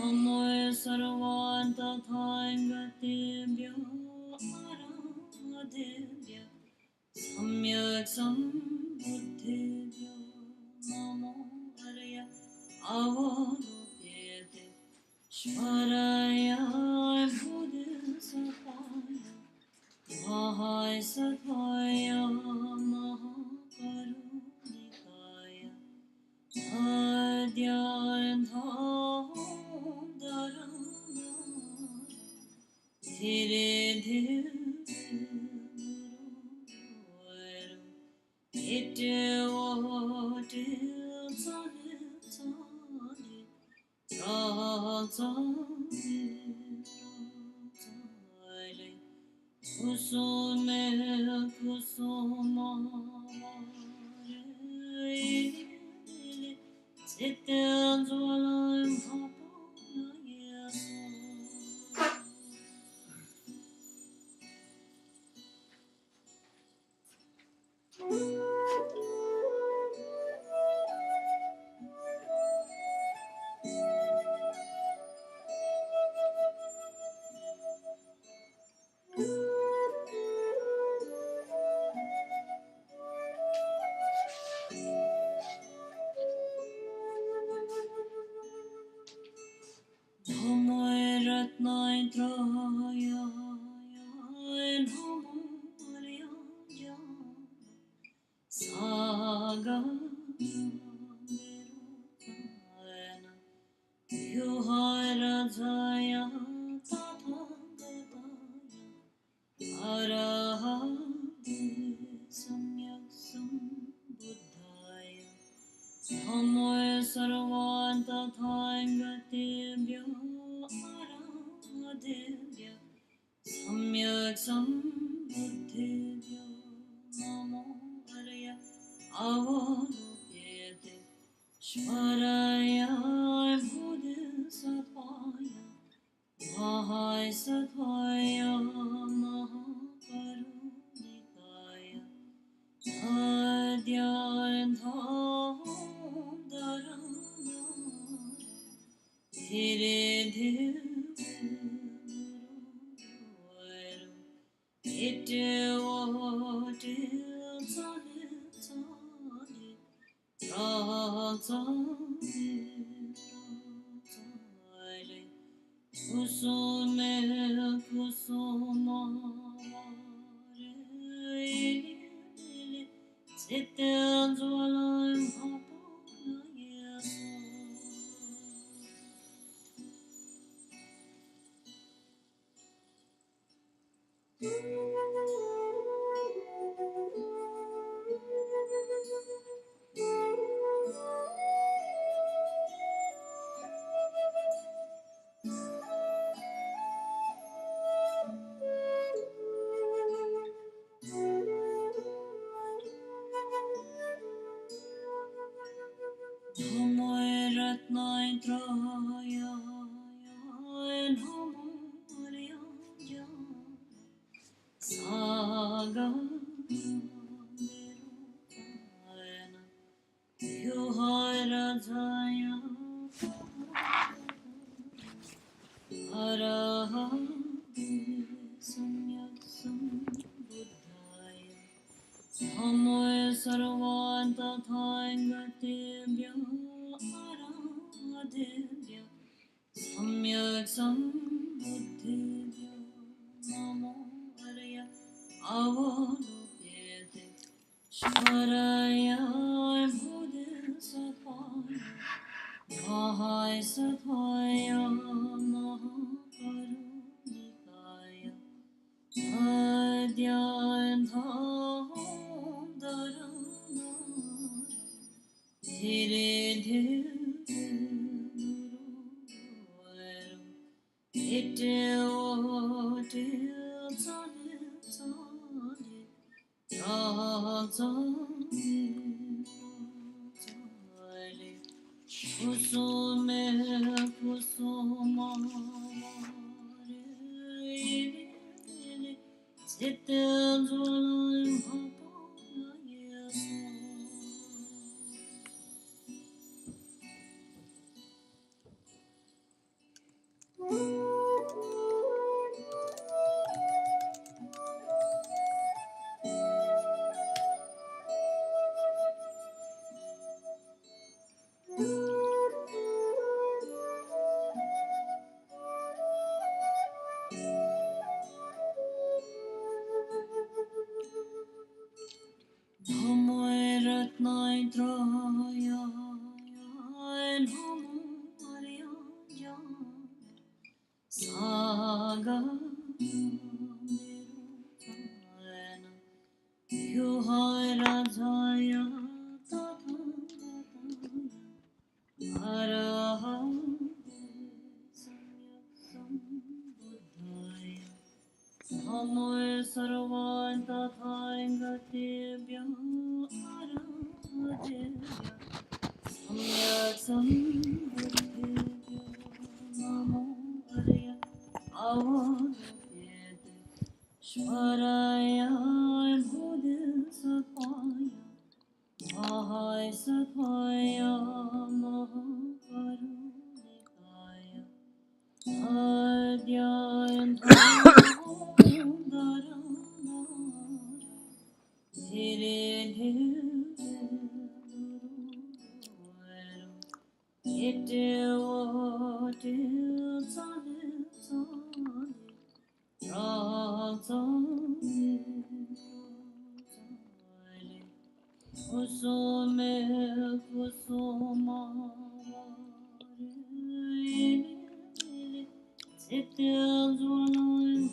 Namo sarvantathaingatebhyo aradebhyo samyak sambuddhebhyo namo arya avalokite shvaraya bodhisattvaya mahaya sattvaya mahakarunikaya Dhire dhire Namo sarvantathaingatebhyo aradebhyo samyak sambuddhebhyo namo arya avalokite shvaraya bodhisattvaya mahaya sattvaya mahakarunikaya Dhire dhire Namo sarvantathaingatebhyo aradebhyo samyak sambuddhebhyo namo arya avalokite shvaraya bodhisattvaya mahaya sattvaya mahakarunikaya Dhire dhire Homoeratnai Troya and Homoria Saga Yuhai Rajaya Araham Sambuddhaya Namoe Sarvan Tathai Gatebhyo Aradebhyo Samyak Sambuddhebhyo Namo Arya Avadebhyo Shvaraya Bodhisattva Ahai Satvaya Mahakarunitaya Adhyayantara Dhire Dhire Ite Tsale Tsale Kusume kusumare Sityazvanai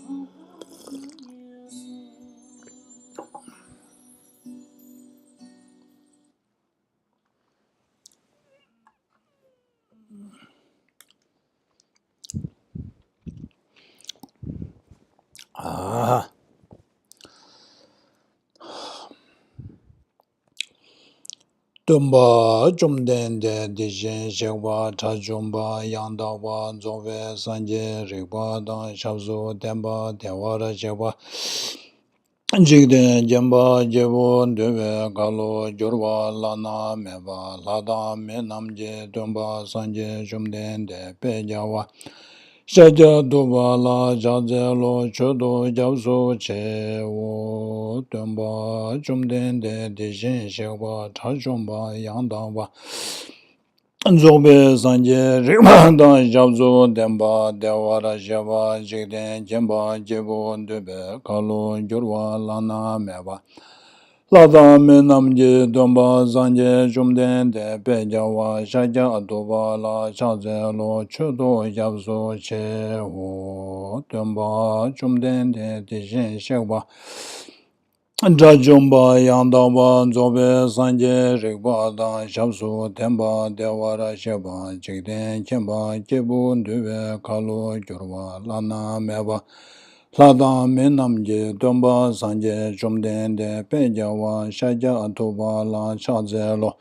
Ah, Tumba Jumden de Dijin Shekwa Tajumba Yandawa Zove Sanje Rikwa Dan Shabzu Temba Tewara Shekwa Jigden Jemba Jebu Dube Galo Jurwa Lana Meba Lada Menamje Tumba Sanje Jumden de Pejawa Shaja Duba La Jaze Lo Chodo Jabso Che Wo Tumba Jumden de Dijin Shekwa Tajumba Yandawa Zobe Sanje Rikma Dan Jabso Demba Dewara Sheba Jigden Jemba Jebu Dube Galo Jurwa Lana Meba Lada Menamje Dumba Sanje Jumden de Pejawa Shaja Duba La Shaze Lo Chodo Jabso Che Wo Dumba Jumden de Dijin Shekwa Jajumba Yandaba Zobe Sanje Rikba Dan Shabsu Temba Dewara Sheba Jigden Kemba Jebu Dube Kalu Jurwa Lana Meba Lada Menamje Dumba Sanje Jumden de Pejawa Shaja Atuba La Shazelo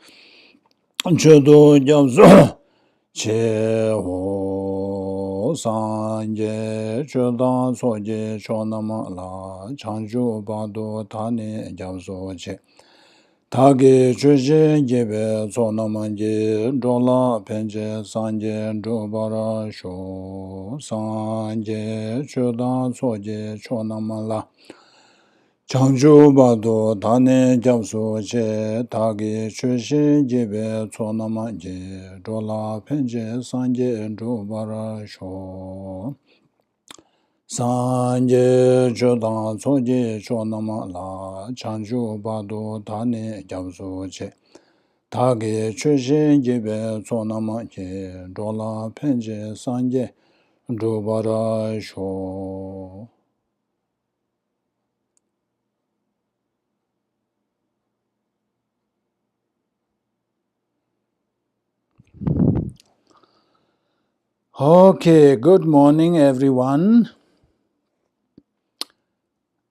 Chodo Jabsu Che Ho Sanje Chodan Soje Chonama La Chanju Bado Tane Jabso Che Tage Chuje Jebe Sonamanje Dola Penje Sanje Jobara Sho Sanje Chodan Soje Chonama La Chanju Bado Tane Jabso Che Tage Chuje Jebe Sonamanje Dola Penje Sanje Jobara Sho Sanje Chodan Soje Chonama La Chanju Bado Tane Jabso Che Tage Chuje Jebe Sonamanje Dola Penje Sanje Jobara Sho. Okay, good morning, everyone.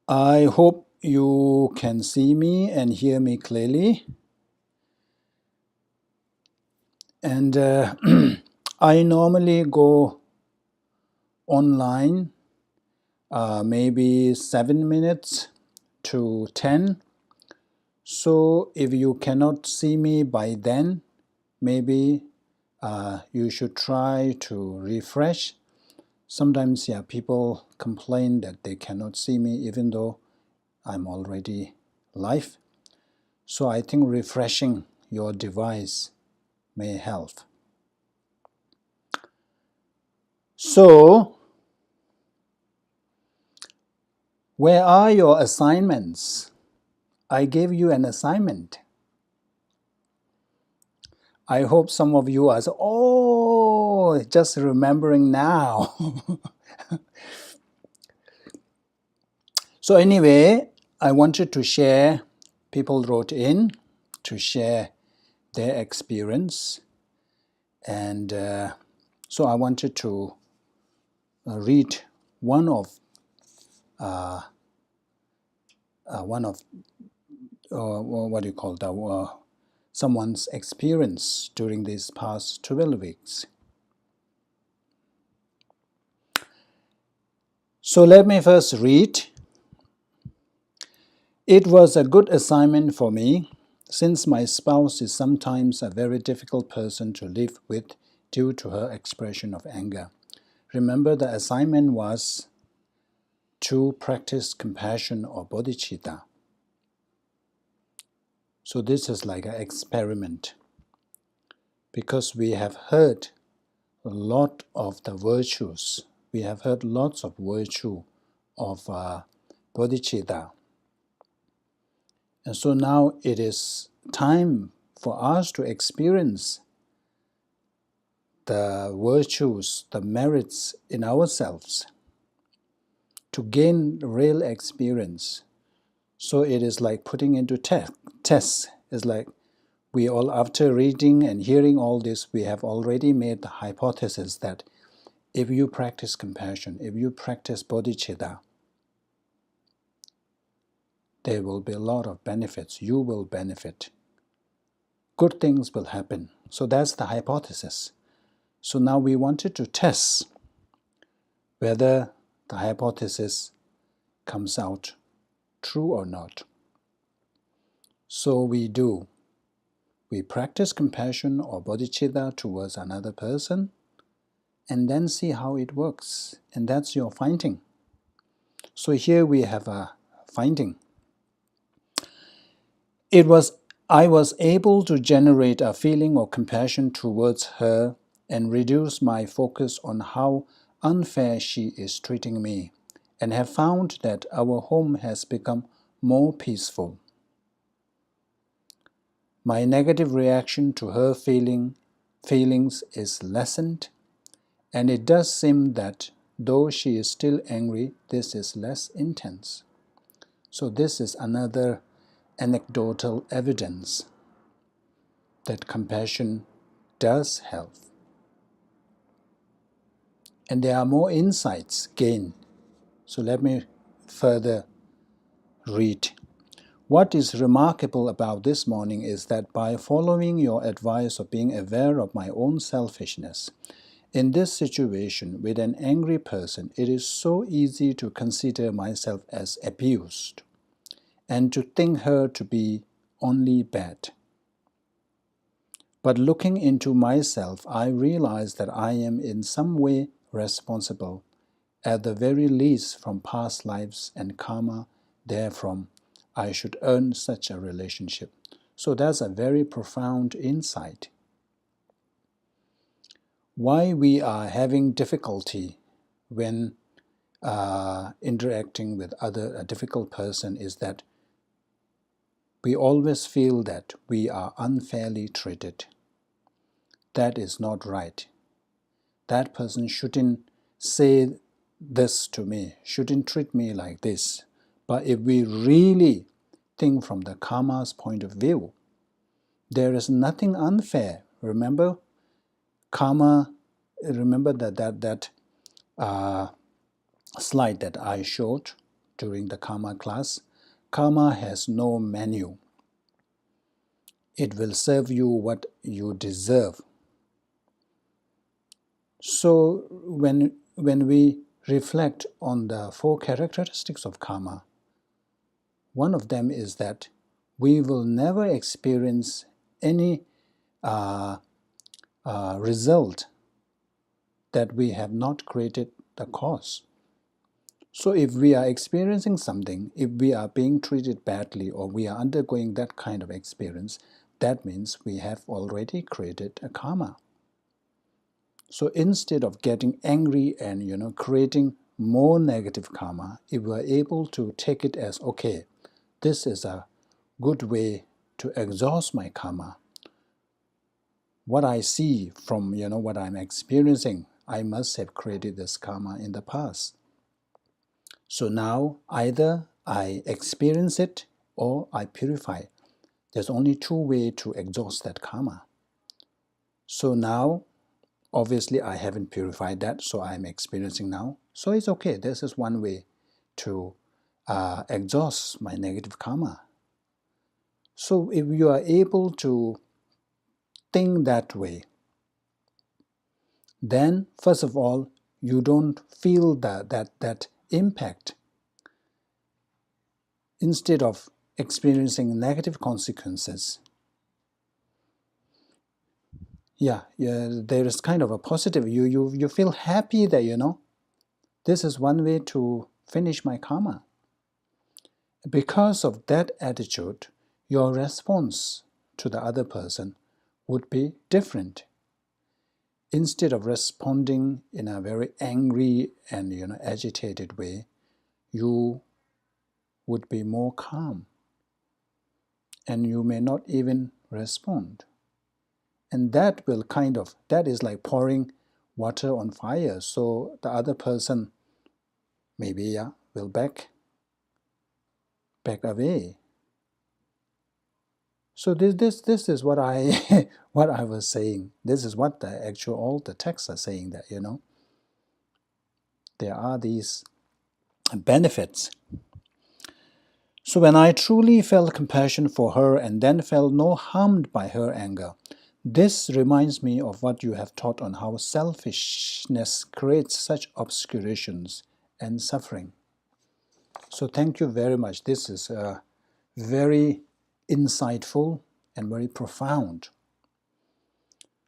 I hope you can see me and hear me clearly. And I normally go online maybe 7 minutes to 10. So if you cannot see me by then, maybe you should try to refresh. Sometimes, people complain that they cannot see me even though I'm already live. So I think refreshing your device may help. So, where are your assignments? I gave you an assignment. I hope some of you are, oh, just remembering now. So anyway, I wanted to share, people wrote in to share their experience, and so I wanted to read one of what do you call that, someone's experience during these past 12 weeks. So let me first read. It was a good assignment for me, since my spouse is sometimes a very difficult person to live with due to her expression of anger. Remember, the assignment was to practice compassion or bodhicitta. So this is like an experiment, because we have heard a lot of the virtues. We have heard lots of virtue of bodhicitta. And so now it is time for us to experience the virtues, the merits in ourselves, to gain real experience. So it is like putting into tests. It's like we all, after reading and hearing all this, we have already made the hypothesis that if you practice compassion, if you practice bodhicitta, there will be a lot of benefits. You will benefit. Good things will happen. So that's the hypothesis. So now we wanted to test whether the hypothesis comes out true or not. So we do. We practice compassion or bodhicitta towards another person, and then see how it works. And that's your finding. So here we have a finding. I was able to generate a feeling of compassion towards her and reduce my focus on how unfair she is treating me, and have found that our home has become more peaceful. My negative reaction to her feelings is lessened, and it does seem that though she is still angry, this is less intense. So this is another anecdotal evidence that compassion does help. And there are more insights gained. So let me further read. What is remarkable about this morning is that by following your advice of being aware of my own selfishness, in this situation with an angry person, it is so easy to consider myself as abused and to think her to be only bad. But looking into myself, I realize that I am in some way responsible, at the very least from past lives and karma. Therefrom, I should earn such a relationship. So that's a very profound insight. Why we are having difficulty when interacting with a difficult person is that we always feel that we are unfairly treated. That is not right. That person shouldn't say this to me, shouldn't treat me like this. But if we really think from the karma's point of view, there is nothing unfair. Remember, karma. Remember that slide that I showed during the karma class. Karma has no menu. It will serve you what you deserve. So when we reflect on the 4 characteristics of karma, one of them is that we will never experience any result that we have not created the cause. So if we are experiencing something, if we are being treated badly or we are undergoing that kind of experience, that means we have already created a karma. So instead of getting angry and creating more negative karma, if we are able to take it as, okay, this is a good way to exhaust my karma. What I see from what I'm experiencing, I must have created this karma in the past. So now either I experience it or I purify. There's only two ways to exhaust that karma. So now, obviously, I haven't purified that, so I'm experiencing now. So it's okay. This is one way to exhaust my negative karma. So if you are able to think that way, then first of all, you don't feel that impact. Instead of experiencing negative consequences, there is kind of a positive. You feel happy that this is one way to finish my karma. Because of that attitude, your response to the other person would be different. Instead of responding in a very angry and agitated way, you would be more calm, and you may not even respond. And that is like pouring water on fire. So the other person maybe will back away. So this is what I what I was saying. This is what all the texts are saying, that there are these benefits. So when I truly felt compassion for her and then felt no harmed by her anger, this reminds me of what you have taught on how selfishness creates such obscurations and suffering. So thank you very much. This is very insightful and very profound.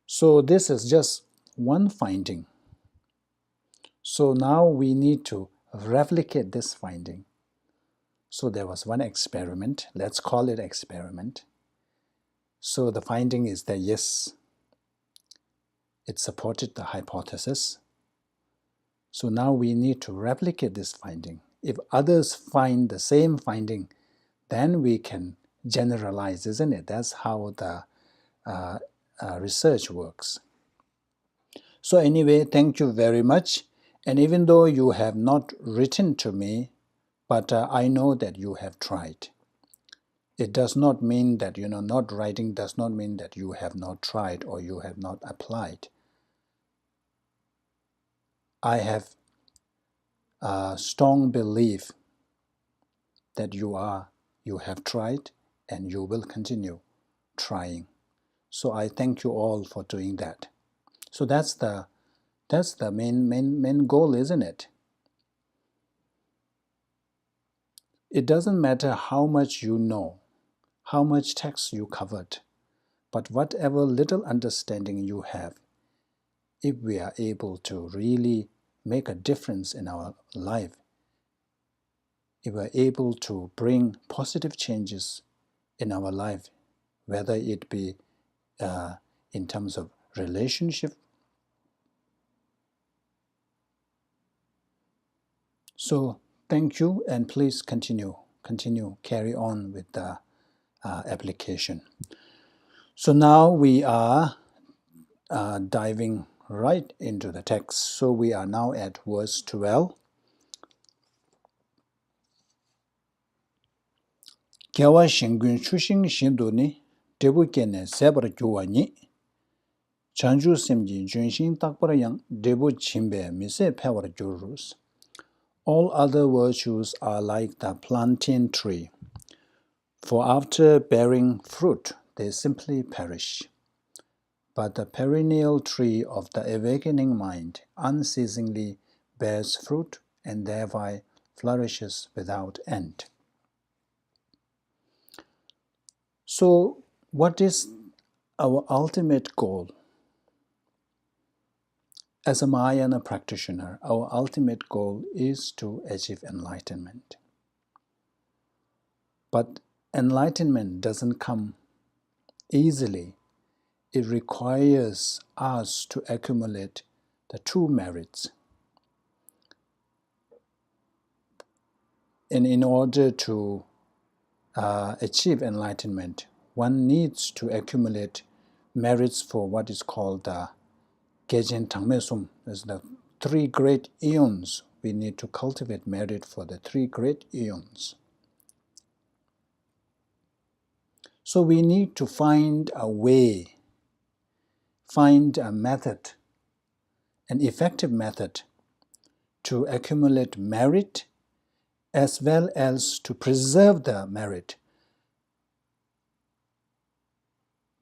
So this is just one finding. So now we need to replicate this finding. So there was one experiment. Let's call it experiment. So the finding is that yes, it supported the hypothesis. So now we need to replicate this finding. If others find the same finding, then we can generalize, isn't it? That's how the research works. So anyway, thank you very much. And even though you have not written to me, but I know that you have tried. It does not mean that not writing does not mean that you have not tried or you have not applied. I have a strong belief that you have tried and you will continue trying. So I thank you all for doing that. So that's the main goal, isn't it? It doesn't matter how much you know, how much text you covered, but whatever little understanding you have, if we are able to really make a difference in our life, if we are able to bring positive changes in our life, whether it be in terms of relationship. So thank you, and please continue, carry on with the application. So now we are diving right into the text. So we are now at verse 12. Kyawa shingun chushing shinduni debu kene sebar gyuwa ni chanju simji junshin takpara yang debu chimbe mise pewar gyurus. All other virtues are like the plantain tree, for after bearing fruit they simply perish. But the perennial tree of the awakening mind unceasingly bears fruit and thereby flourishes without end. So, what is our ultimate goal? As a Mahayana practitioner, our ultimate goal is to achieve enlightenment. But enlightenment doesn't come easily. It requires us to accumulate the true merits. And in order to achieve enlightenment, one needs to accumulate merits for what is called Gejen Tangmesum, as the 3 great eons. We need to cultivate merit for the 3 great eons. So we need to find a way, find a method, an effective method to accumulate merit as well as to preserve the merit.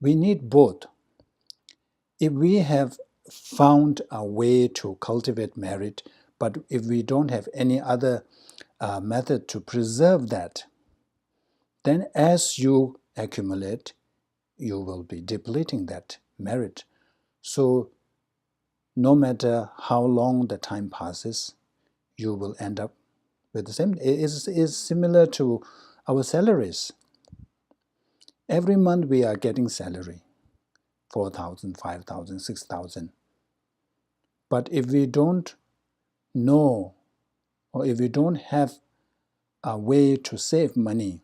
We need both. If we have found a way to cultivate merit, but if we don't have any other method to preserve that, then as you accumulate, you will be depleting that merit. So no matter how long the time passes, you will end up with the same. It is similar to our salaries. Every month we are getting salary, 4,000, 5,000, 6,000. But if we don't know, or if we don't have a way to save money,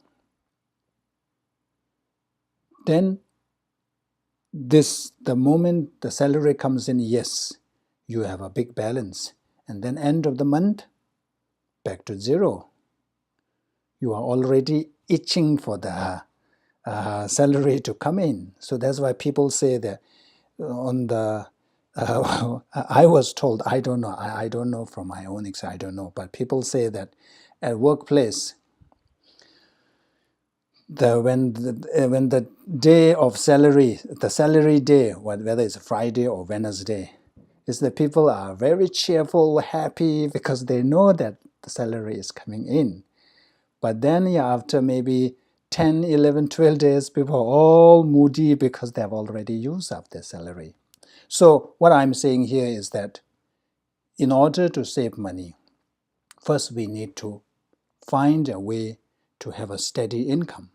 then the moment the salary comes in, yes, you have a big balance. And then end of the month, back to zero. You are already itching for the salary to come in. So that's why people say that on the I was told, I don't know from my own experience, I don't know, but people say that at workplace, when the day of salary, the salary day, whether it's Friday or Wednesday, is that people are very cheerful, happy, because they know that the salary is coming in. But then after maybe 10, 11, 12 days, people are all moody because they have already used up their salary. So what I'm saying here is that in order to save money, first we need to find a way to have a steady income.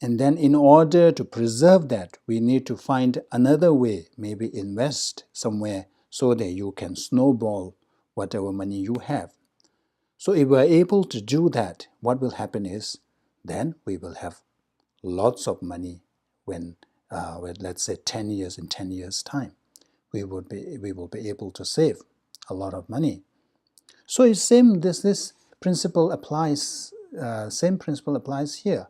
And then in order to preserve that, we need to find another way, maybe invest somewhere so that you can snowball whatever money you have. So if we're able to do that, what will happen is then we will have lots of money when let's say 10 years, in 10 years' time. We will be able to save a lot of money. So it's same. This principle applies. Same principle applies here.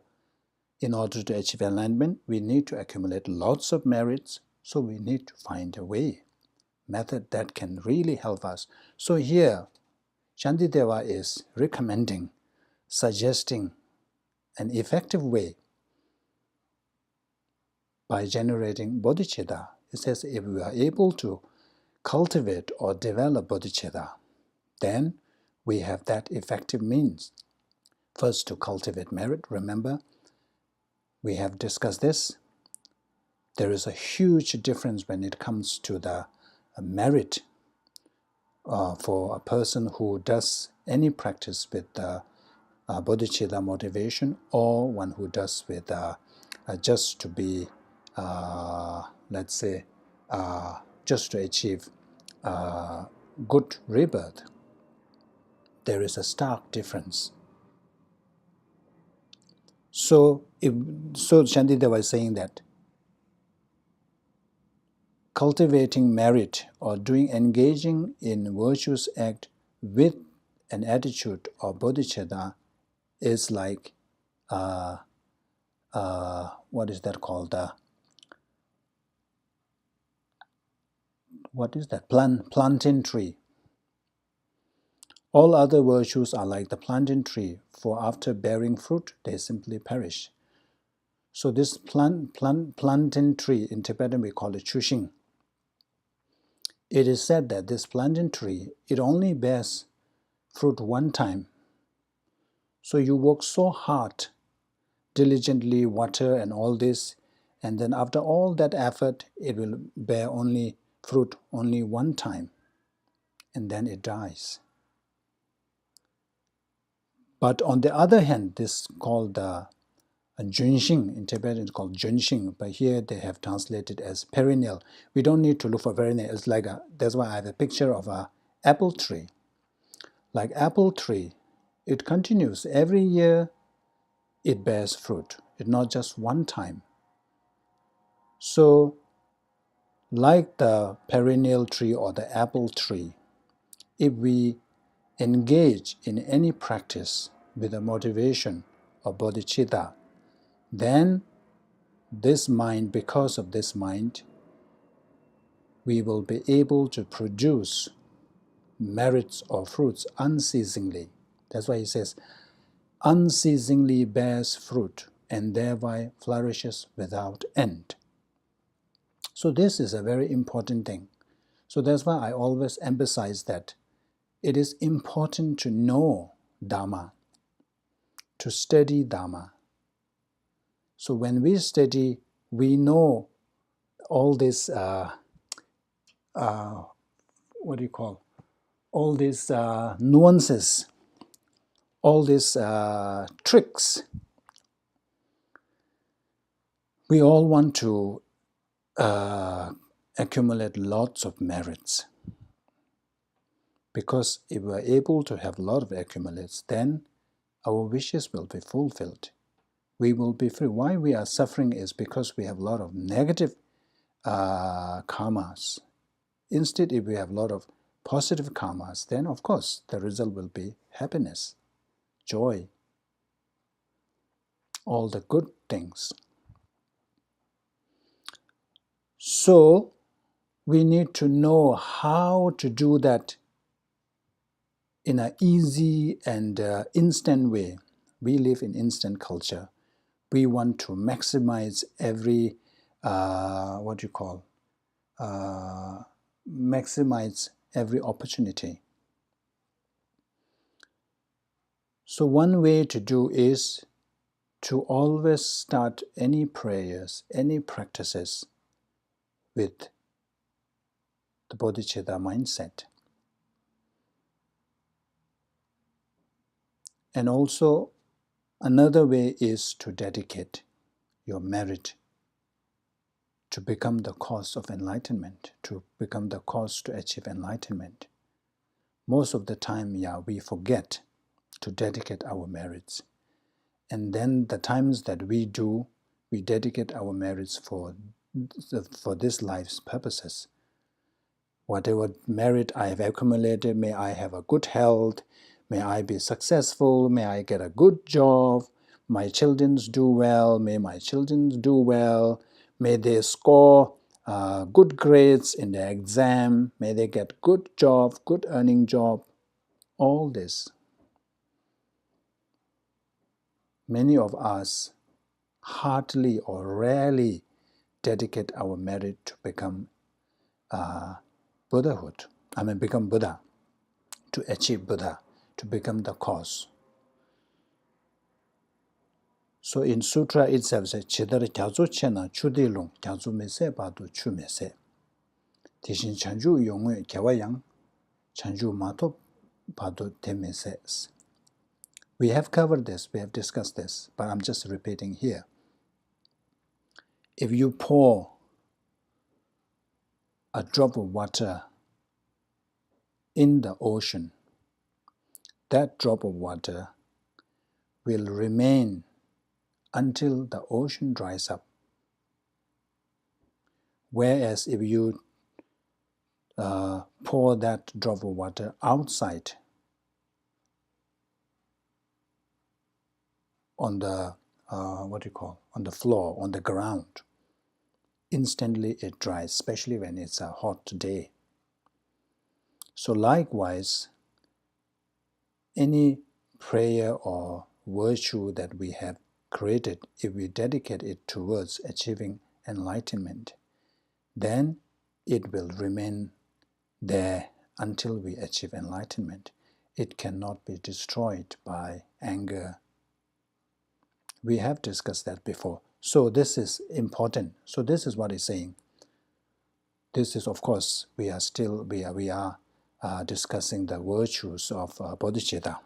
In order to achieve enlightenment, we need to accumulate lots of merits. So we need to find a way, method that can really help us. So here, Shantideva is recommending, suggesting an effective way by generating bodhicitta. It says if we are able to cultivate or develop bodhicitta, then we have that effective means. First, to cultivate merit. Remember, we have discussed this. There is a huge difference when it comes to the merit for a person who does any practice with bodhicitta motivation, or one who does with just to be, let's say, just to achieve good rebirth. There is a stark difference. So Shantideva is saying that cultivating merit or engaging in virtuous act with an attitude of bodhicitta is like what is that called? What is that? Plantain tree. All other virtues are like the plantain tree, for after bearing fruit, they simply perish. So this plantain tree, in Tibetan we call it chushing. It is said that this plantain tree, it only bears fruit one time. So you work so hard, diligently water and all this, and then after all that effort, it will bear fruit only one time, and then it dies. But on the other hand, this is called Junxing. In Tibetan it's called Junxing, but here they have translated as perennial. We don't need to look for perennial. It's like that's why I have a picture of an apple tree. Like apple tree, it continues every year. it bears fruit. It's not just one time. So, like the perennial tree or the apple tree, if we engage in any practice with the motivation of bodhicitta, then this mind, because of this mind, we will be able to produce merits or fruits unceasingly. That's why he says, unceasingly bears fruit and thereby flourishes without end. So this is a very important thing. So that's why I always emphasize that it is important to know Dhamma, to study Dhamma. So when we study, we know all this, all these nuances, all these tricks. We all want to accumulate lots of merits. Because if we are able to have a lot of accumulates, then our wishes will be fulfilled. We will be free. Why we are suffering is because we have a lot of negative karmas. Instead, if we have a lot of positive karmas, then of course the result will be happiness, joy, all the good things. So we need to know how to do that in an easy and instant way. We live in instant culture. We want to maximize every, maximize every opportunity. So one way to do is to always start any prayers, any practices with the bodhicitta mindset. And also another way is to dedicate your merit to become the cause of enlightenment, to become the cause to achieve enlightenment. Most of the time, we forget to dedicate our merits. And then the times that we do, we dedicate our merits for this life's purposes. Whatever merit I have accumulated, may I have a good health, may I be successful, may I get a good job, my children do well, may my children do well, may they score good grades in their exam, may they get good job, good earning job, all this. Many of us hardly or rarely dedicate our merit to become Buddhahood. Become Buddha, to achieve Buddha, to become the cause. So in Sutra itself says, Chidara kyazu chena chudi long, kyazu mese badu chu mese. Tishin chanju yongwe kyawayang, chanju mato badu te mese. We have covered this, we have discussed this, but I'm just repeating here. If you pour a drop of water in the ocean, that drop of water will remain until the ocean dries up. Whereas if you pour that drop of water outside on the on the floor, on the ground, instantly it dries, especially when it's a hot day. So likewise, any prayer or virtue that we have created, if we dedicate it towards achieving enlightenment, then it will remain there until we achieve enlightenment. It cannot be destroyed by anger. We have discussed that before. So this is important. So this is what he's saying. This is, of course, we are discussing the virtues of bodhicitta.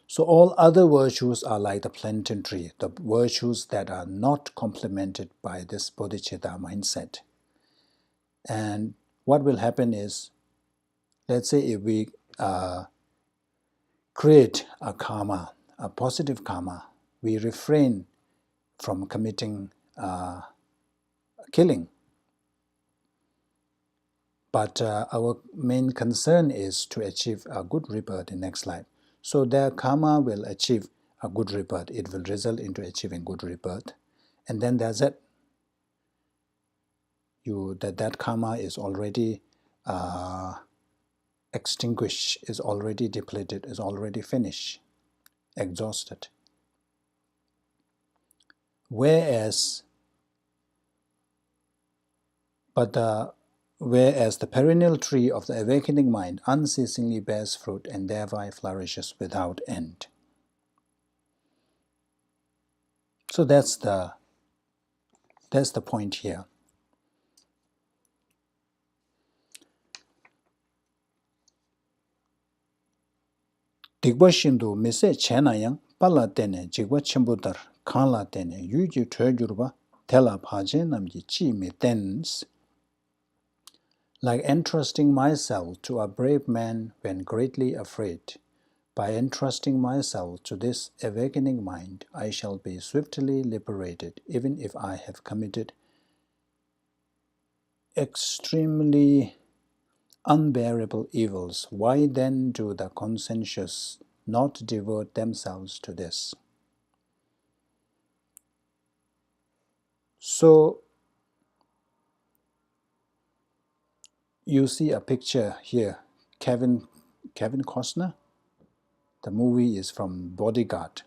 So all other virtues are like the plantain tree, the virtues that are not complemented by this bodhicitta mindset. And what will happen is, let's say if we create a karma, a positive karma, we refrain from committing killing. But our main concern is to achieve a good rebirth in next life. So their karma will achieve a good rebirth. It will result into achieving good rebirth. And then that's it. That karma is already extinguished, is already depleted, is already finished, exhausted. Whereas the perennial tree of the awakening mind unceasingly bears fruit and thereby flourishes without end. So that's the point here. Dikwa shindu mise chena yang pala tene jikwa chimbudar kanla tene yuji tuyajurba tela bhaje namji chi me tens. Like entrusting myself to a brave man when greatly afraid, by entrusting myself to this awakening mind, I shall be swiftly liberated, even if I have committed extremely unbearable evils. Why then do the conscientious not devote themselves to this? So, you see a picture here, Kevin Costner. The movie is from Bodyguard.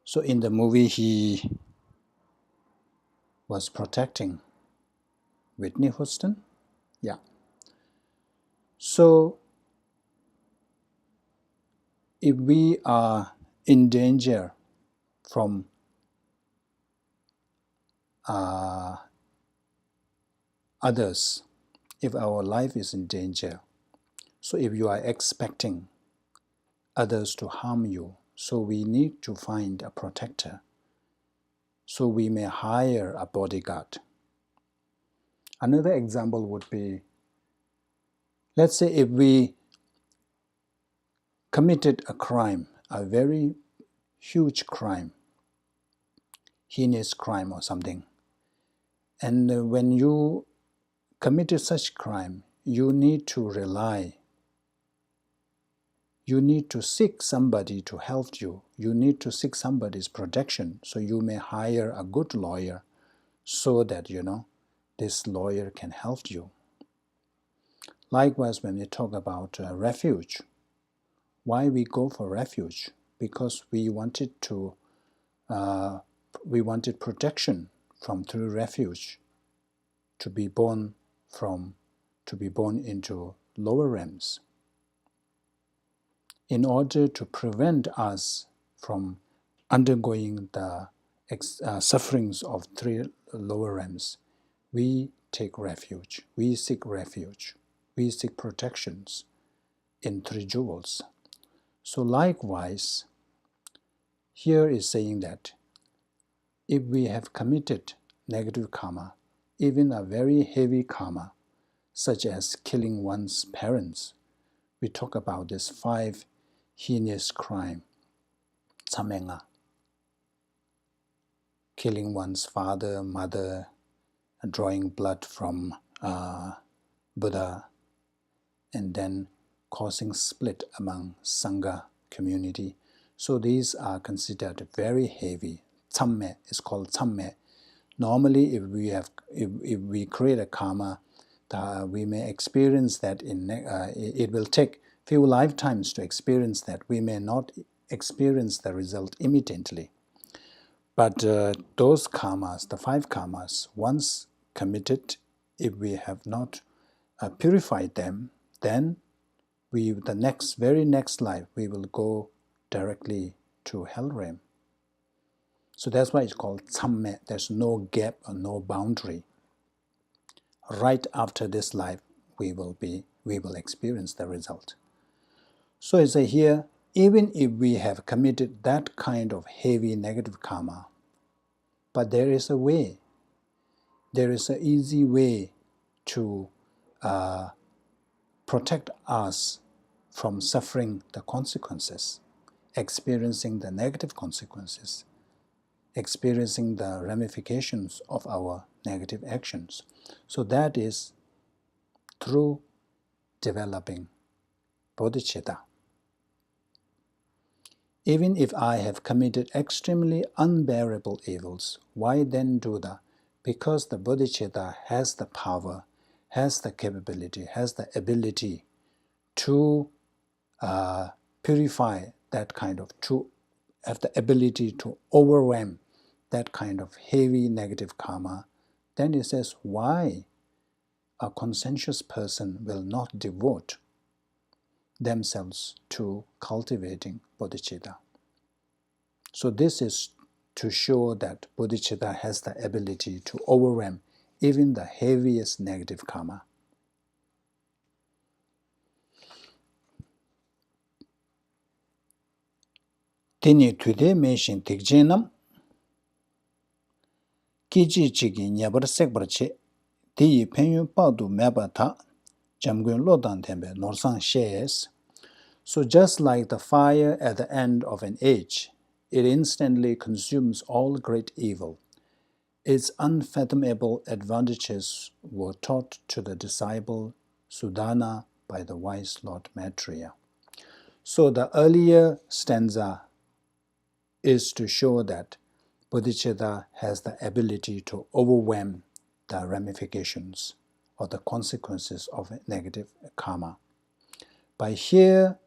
So in the movie, he was protecting Whitney Houston. Yeah. So if we are in danger from others, if our life is in danger, so if you are expecting others to harm you, so we need to find a protector. So we may hire a bodyguard. Another example would be, let's say if we committed a crime, a very huge crime, heinous crime or something, and when you committed such crime, you need to seek somebody to help you. You need to seek somebody's protection. So you may hire a good lawyer so that, this lawyer can help you. Likewise, when we talk about refuge, why we go for refuge? Because we wanted protection through refuge, to be born into lower realms, in order to prevent us from undergoing the sufferings of three lower realms. We take refuge, we seek protections in three jewels. So likewise, here is saying that if we have committed negative karma, even a very heavy karma, such as killing one's parents, we talk about this 5 heinous crime, Tsamenga, killing one's father, mother, drawing blood from Buddha, and then causing split among Sangha community. So these are considered very heavy. Tsamme is called tsamme. Normally, if we create a karma, we may experience that it will take few lifetimes to experience that. We may not experience the result immediately. But those karmas, the 5 karmas, once committed, if we have not purified them, then the very next life, we will go directly to hell realm. So that's why it's called tsamme. There's no gap or no boundary. Right after this life, we will experience the result. So I say here, even if we have committed that kind of heavy negative karma, but there is a way. There is an easy way to protect us from suffering the consequences. experiencing the negative consequences, experiencing the ramifications of our negative actions. So that is through developing bodhicitta. Even if I have committed extremely unbearable evils, why then do that? Because the bodhicitta has the power, has the capability, has the ability to purify that kind of, to have the ability to overwhelm that kind of heavy negative karma, then it says why a conscientious person will not devote themselves to cultivating bodhicitta. So this is to show that bodhicitta has the ability to overwhelm even the heaviest negative karma. Teni tude meshin tikjenam kiji chigi nyabar sekbar che tiyi penyu padu meba ta jamgun lodan tembe norsang shees. So just like the fire at the end of an age, it instantly consumes all great evil. Its unfathomable advantages were taught to the disciple Sudana by the wise Lord Maitreya. So the earlier stanza is to show that bodhicitta has the ability to overwhelm the ramifications or the consequences of negative karma. By here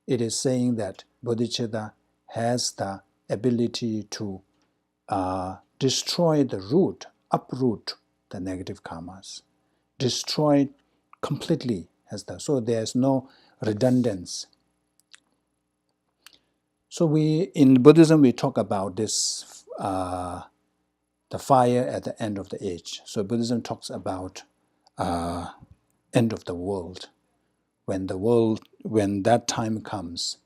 it is saying that bodhicitta has the ability to destroy the root, uproot the negative karmas, destroy completely. So there's no redundance. So in Buddhism we talk about this, the fire at the end of the age. So Buddhism talks about end of the world. When that time comes,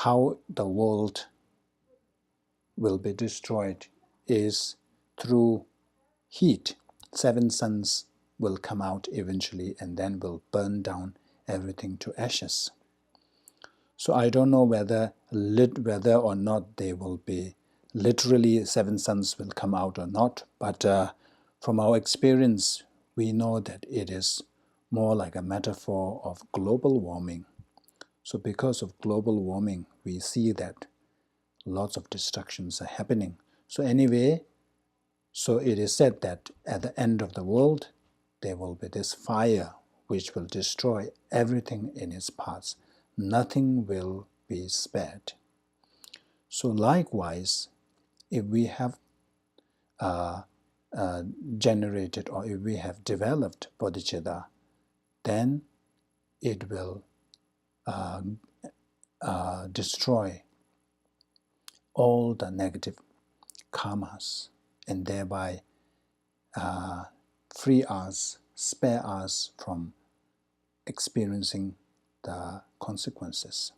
how the world will be destroyed is through heat. 7 suns will come out eventually and then will burn down everything to ashes. So I don't know whether or not they will be literally 7 suns will come out or not, but from our experience we know that it is more like a metaphor of global warming. So because of global warming, we see that lots of destructions are happening. So anyway, so it is said that at the end of the world, there will be this fire which will destroy everything in its path. Nothing will be spared. So likewise, if we have generated or if we have developed bodhicitta, then it will destroy all the negative karmas and thereby free us, spare us from experiencing the consequences.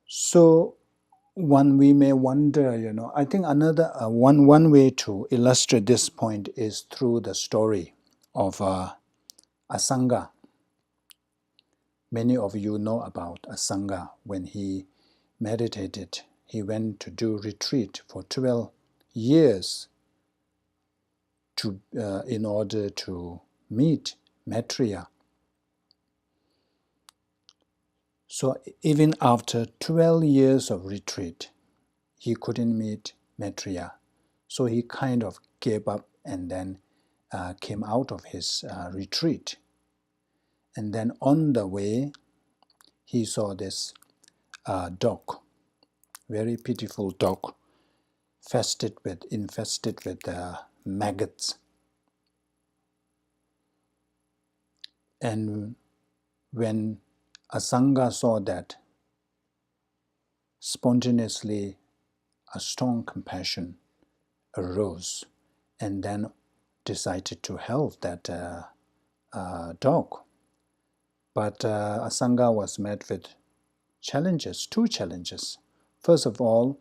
So we may wonder, I think another one way to illustrate this point is through the story of Asanga. Many of you know about Asanga. When he meditated, he went to do retreat for 12 years in order to meet Maitreya. So even after 12 years of retreat, he couldn't meet Maitreya. So he kind of gave up and then came out of his retreat. And then on the way, he saw this dog, very pitiful dog, infested with maggots. And when Asanga saw that, spontaneously a strong compassion arose and then decided to help that dog. But Asanga was met with two challenges. First of all,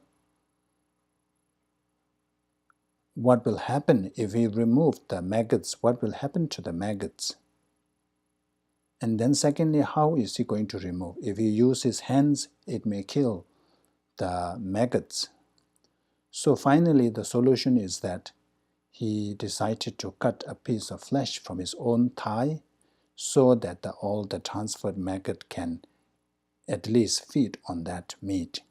what will happen if he removed the maggots? What will happen to the maggots? And then secondly, how is he going to remove? If he uses his hands, it may kill the maggots. So finally, the solution is that he decided to cut a piece of flesh from his own thigh so that all the transferred maggot can at least feed on that meat.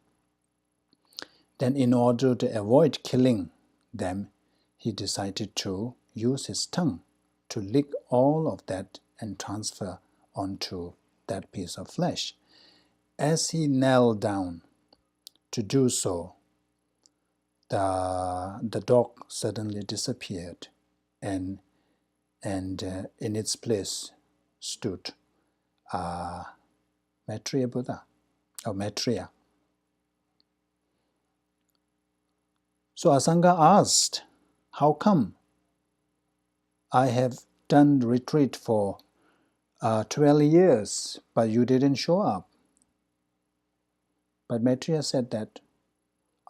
Then in order to avoid killing them, he decided to use his tongue to lick all of that and transfer onto that piece of flesh. As he knelt down to do so, the dog suddenly disappeared, and in its place stood Maitreya Buddha, or Maitreya. So Asanga asked, how come? I have done retreat for 12 years, but you didn't show up. But Maitreya said that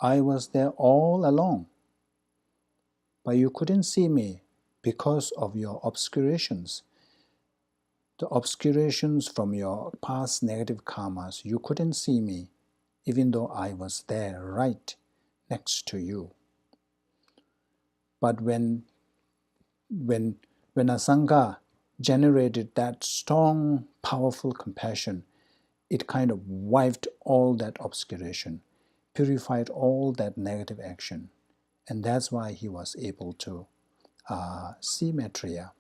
I was there all along, but you couldn't see me because of your obscurations. The obscurations from your past negative karmas, you couldn't see me, even though I was there right next to you. But when Asanga generated that strong, powerful compassion, it kind of wiped all that obscuration, purified all that negative action. And that's why he was able to see Maitreya.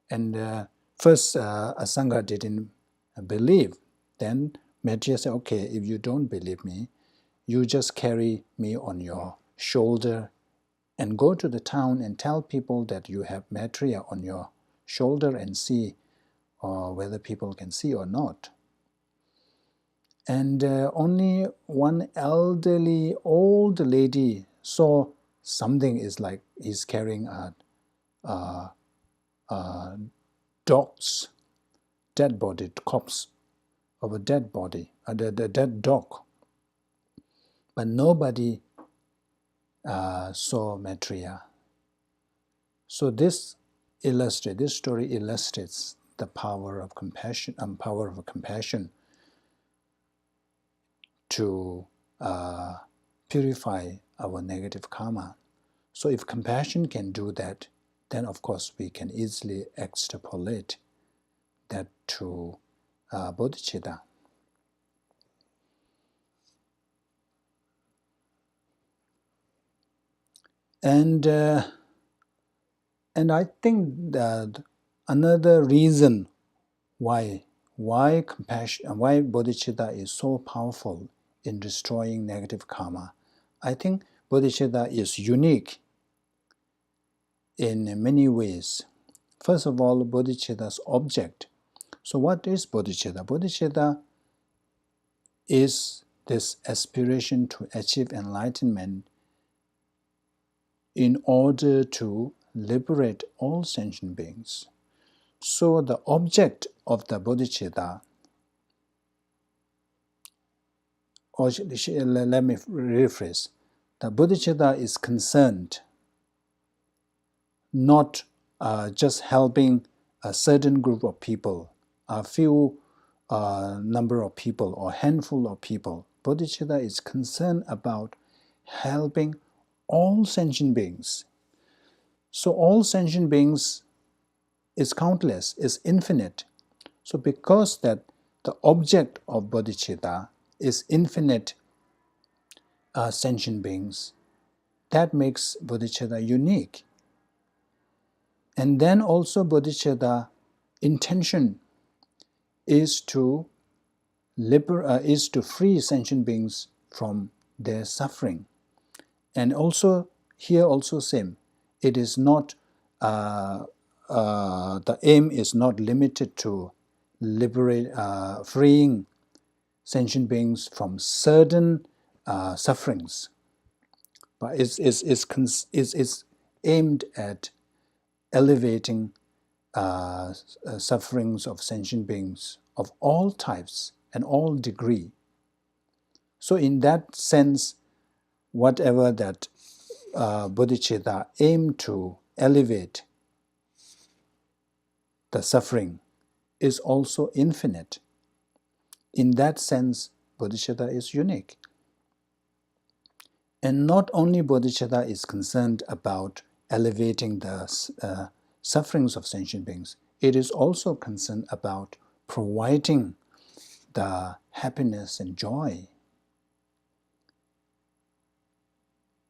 And first, Asanga didn't believe. Then Maitreya said, okay, if you don't believe me, you just carry me on your shoulder and go to the town and tell people that you have Maitreya on your shoulder and see whether people can see or not. And only one elderly old lady saw something is like he's carrying a dog's dead body, corpse of a dead body, the dead dog. But nobody saw Maitreya. So this story illustrates the power of compassion, to purify our negative karma. So if compassion can do that, then of course we can easily extrapolate that to bodhicitta. And I think that another reason why bodhicitta is so powerful in destroying negative karma, I think bodhicitta is unique in many ways. First of all, bodhicitta's object. So what is bodhicitta? Bodhicitta is this aspiration to achieve enlightenment in order to liberate all sentient beings. So the object of the bodhicitta, or let me rephrase, the bodhicitta is concerned not just helping a certain group of people, a few number of people or handful of people. Bodhicitta is concerned about helping all sentient beings. So all sentient beings is countless, is infinite. So because that the object of bodhicitta is infinite sentient beings, that makes bodhicitta unique. And then also bodhicitta intention is to free sentient beings from their suffering. And also here also same, it is not the aim is not limited to freeing sentient beings from certain sufferings, but it's aimed at elevating sufferings of sentient beings of all types and all degree. So in that sense, whatever that bodhicitta aim to elevate the suffering is also infinite. In that sense, bodhicitta is unique. And not only bodhicitta is concerned about elevating the sufferings of sentient beings, it is also concerned about providing the happiness and joy.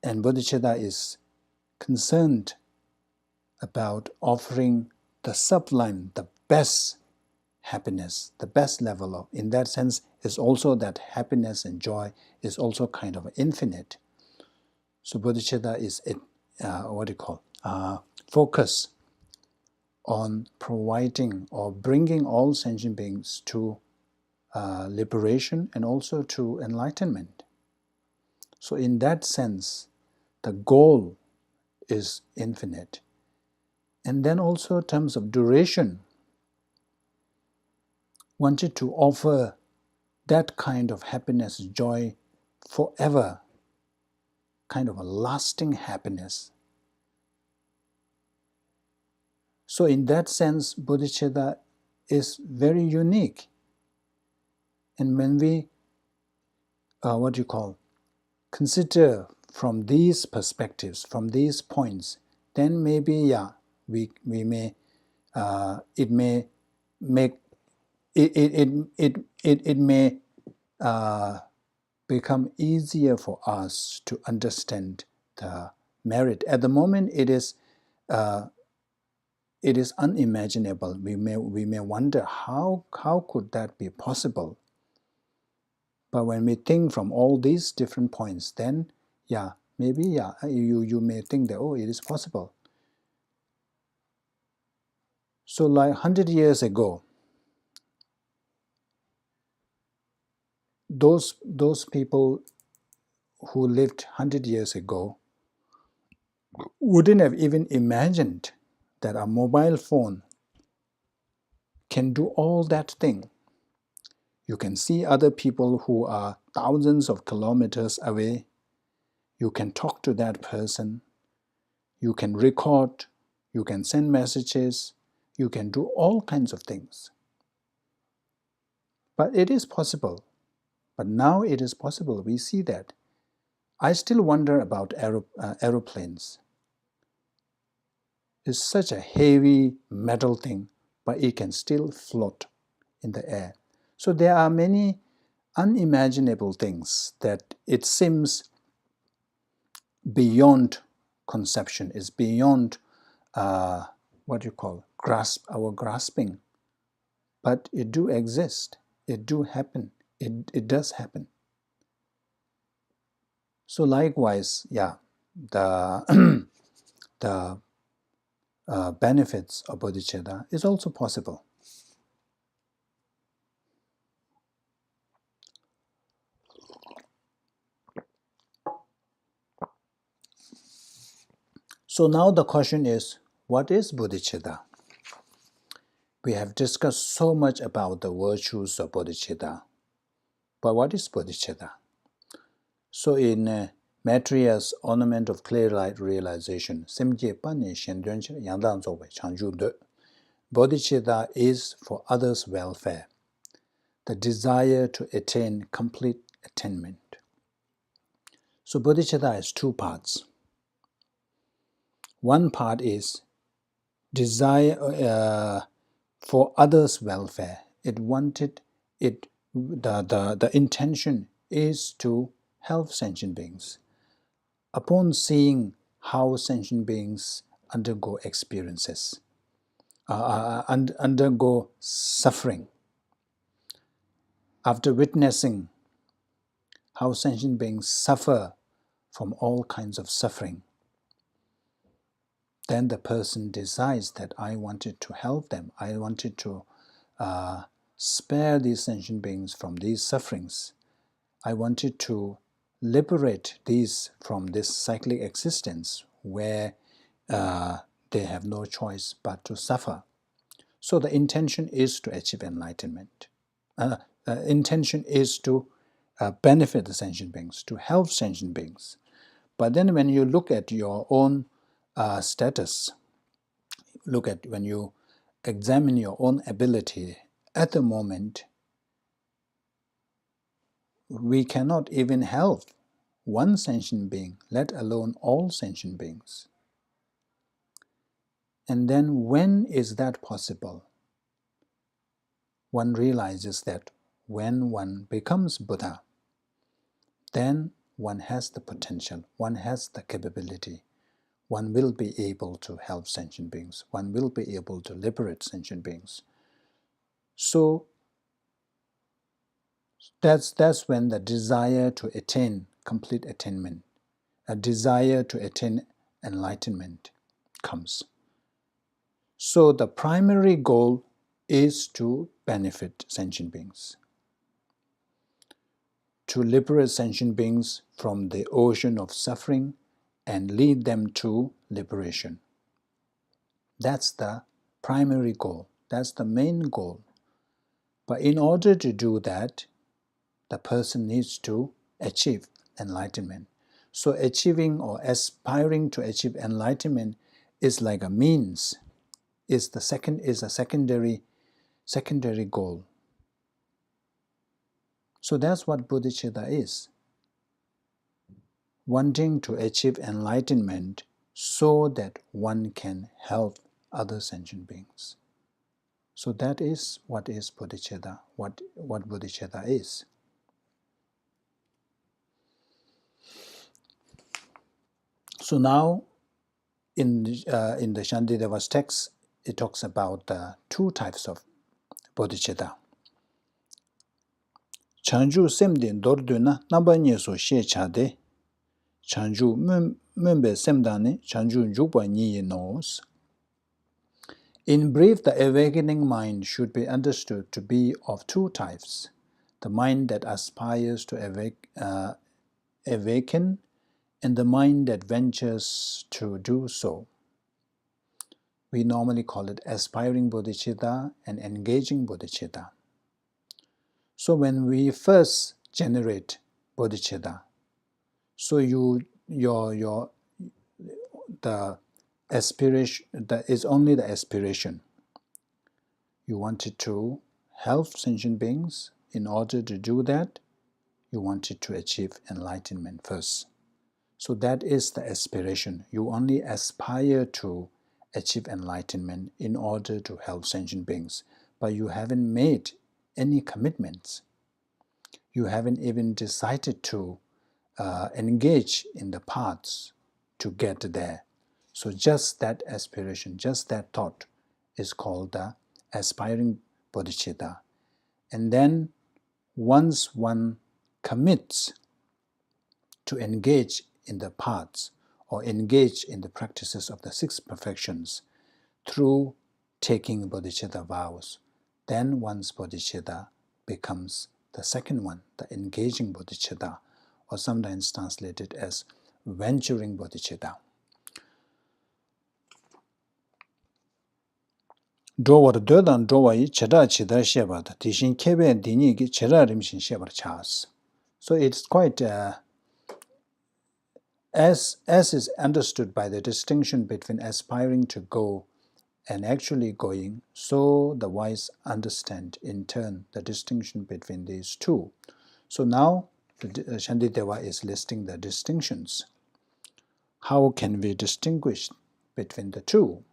And bodhicitta is concerned about offering the sublime, the best happiness, the best level of. In that sense, is also that happiness and joy is also kind of infinite. So bodhicitta is focus on providing or bringing all sentient beings to liberation and also to enlightenment. So in that sense, the goal is infinite. And then also in terms of duration, wanted to offer that kind of happiness, joy forever, kind of a lasting happiness. So in that sense, bodhicitta is very unique. And when we, consider from these perspectives, from these points, then maybe, we may, it may make, it may become easier for us to understand the merit. At the moment, it is unimaginable. We may wonder how could that be possible. But when we think from all these different points, then maybe you may think that it is possible. So like 100 years ago, those people who lived 100 years ago wouldn't have even imagined that a mobile phone can do all that thing. You can see other people who are thousands of kilometers away. You can talk to that person. You can record. You can send messages. You can do all kinds of things. But it is possible. But now it is possible. We see that. I still wonder about aeroplanes. It's such a heavy metal thing, but it can still float in the air. So there are many unimaginable things that it seems beyond conception, is beyond our grasping. But it do exist. It do happen. It does happen. So likewise, the the benefits of bodhicitta is also possible. So now the question is, what is bodhicitta? We have discussed so much about the virtues of bodhicitta. But what is bodhicitta? So in Maitriya's Ornament of Clear Light Realization, bodhicitta is for others' welfare, the desire to attain complete attainment. So bodhicitta has two parts. One part is desire for others' welfare. The intention is to help sentient beings. Upon seeing how sentient beings undergo experiences, undergo suffering, after witnessing how sentient beings suffer from all kinds of suffering, then the person decides that I wanted to help them. I wanted to spare these sentient beings from these sufferings. I wanted to liberate these from this cyclic existence where they have no choice but to suffer. So the intention is to achieve enlightenment. Intention is to benefit the sentient beings, to help sentient beings. But then when you look at your own status, when you examine your own ability, at the moment, we cannot even help one sentient being, let alone all sentient beings. And then when is that possible? One realizes that when one becomes Buddha, then one has the potential, one has the capability, one will be able to help sentient beings, one will be able to liberate sentient beings. So that's when the desire to attain complete attainment, a desire to attain enlightenment comes. So the primary goal is to benefit sentient beings, to liberate sentient beings from the ocean of suffering and lead them to liberation. That's the primary goal. That's the main goal. But in order to do that, the person needs to achieve enlightenment. So achieving or aspiring to achieve enlightenment is like a means, is a secondary goal. So that's what bodhicitta is. Wanting to achieve enlightenment so that one can help other sentient beings. So that is what is bodhicitta, what bodhicitta is. So now, in the Shantideva's text, it talks about two types of bodhicitta. Chanju semden dordu na namba nyeso she chade, chanju mumbe semdane, chanju jukpa niye nos. In brief, the awakening mind should be understood to be of two types. The mind that aspires to awaken and the mind that ventures to do so. We normally call it aspiring bodhicitta and engaging bodhicitta. So when we first generate bodhicitta, so the aspiration, that is only the aspiration. You wanted to help sentient beings. In order to do that, you wanted to achieve enlightenment first. So that is the aspiration. You only aspire to achieve enlightenment in order to help sentient beings, but you haven't made any commitments. You haven't even decided to engage in the paths to get there. So just that aspiration, just that thought is called the aspiring bodhicitta. And then once one commits to engage in the paths or engage in the practices of the six perfections through taking bodhicitta vows, then one's bodhicitta becomes the second one, the engaging bodhicitta, or sometimes translated as venturing bodhicitta. Dōwar dōdan dōwai chedā chidar shebata, tishin kebe dini ki chedā rimshin shebar chas. So it's quite, as is understood by the distinction between aspiring to go and actually going, so the wise understand in turn the distinction between these two. So now Shantideva is listing the distinctions. How can we distinguish between the two?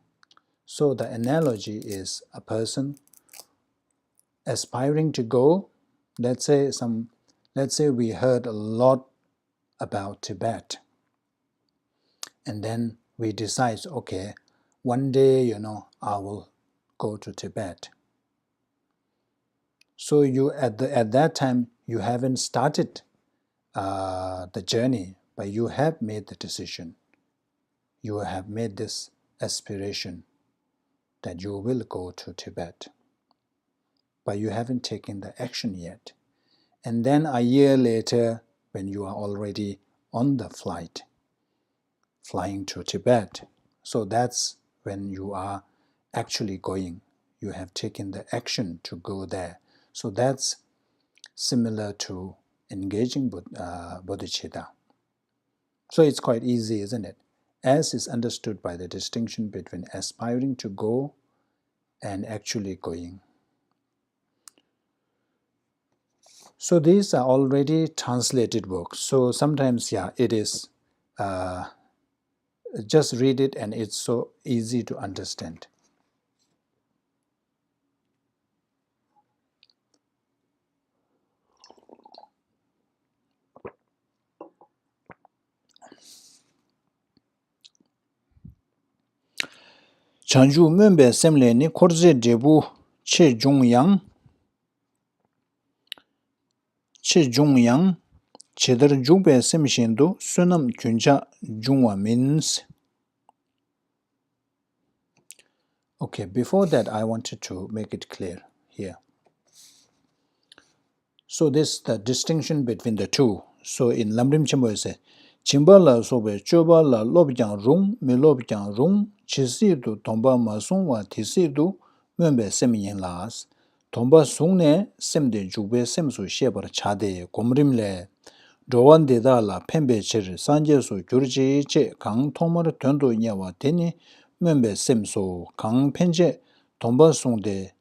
So the analogy is a person aspiring to go. Let's say we heard a lot about Tibet, and then we decide, okay, one day, I will go to Tibet. So you at that time you haven't started the journey, but you have made the decision. You have made this aspiration that you will go to Tibet, but you haven't taken the action yet. And then a year later, when you are already on the flight, flying to Tibet, so that's when you are actually going. You have taken the action to go there. So that's similar to engaging bodhicitta. So it's quite easy, isn't it? As is understood by the distinction between aspiring to go and actually going. So these are already translated works. So sometimes, yeah, it is just read it and it's so easy to understand. Chanju Mumbe Semle ni Korze Debu Che Jongyang Chedar Jungbe Semshindu Sunam Kunja Jungwa means. Okay, before that I wanted to make it clear here. So this the distinction between the two. So in Lamrim Chimbo say Chimba la sobe choba la lobjang rung me lobjang rung chisidu tomba masung wa tisidu membe semyin las tomba sungne semde jube semsu shebar chade gomrimle dowan deda la pembe cher sanje su gyurji che kang tomar tondo nyawa teni membe semso kang penje tomba sungde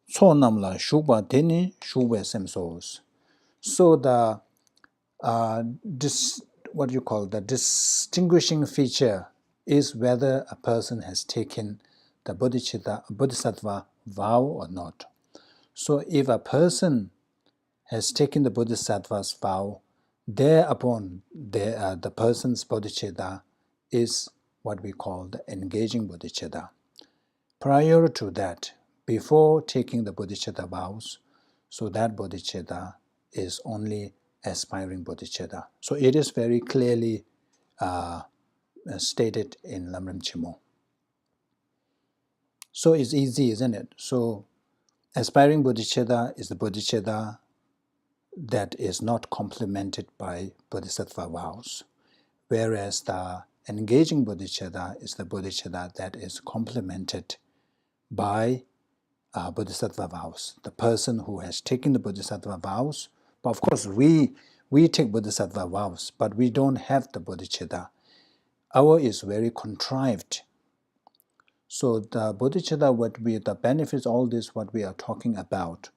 so namla shubha teni shubha semsos. So the what you call the distinguishing feature is whether a person has taken the bodhisattva vow or not. So if a person has taken the bodhisattva's vow, thereupon the person's bodhicitta is what we call the engaging bodhicitta. Prior to that, before taking the bodhicitta vows, so that bodhicitta is only aspiring bodhicitta. So it is very clearly stated in Lamrim Chimo. So it's easy, isn't it? So aspiring bodhicitta is the bodhicitta that is not complemented by bodhisattva vows, whereas the engaging bodhicitta is the bodhicitta that is complemented by bodhisattva vows. The person who has taken the bodhisattva vows, but of course we take bodhisattva vows, but we don't have the bodhicitta. Our is very contrived. So the bodhicitta, the benefits, all this what we are talking about,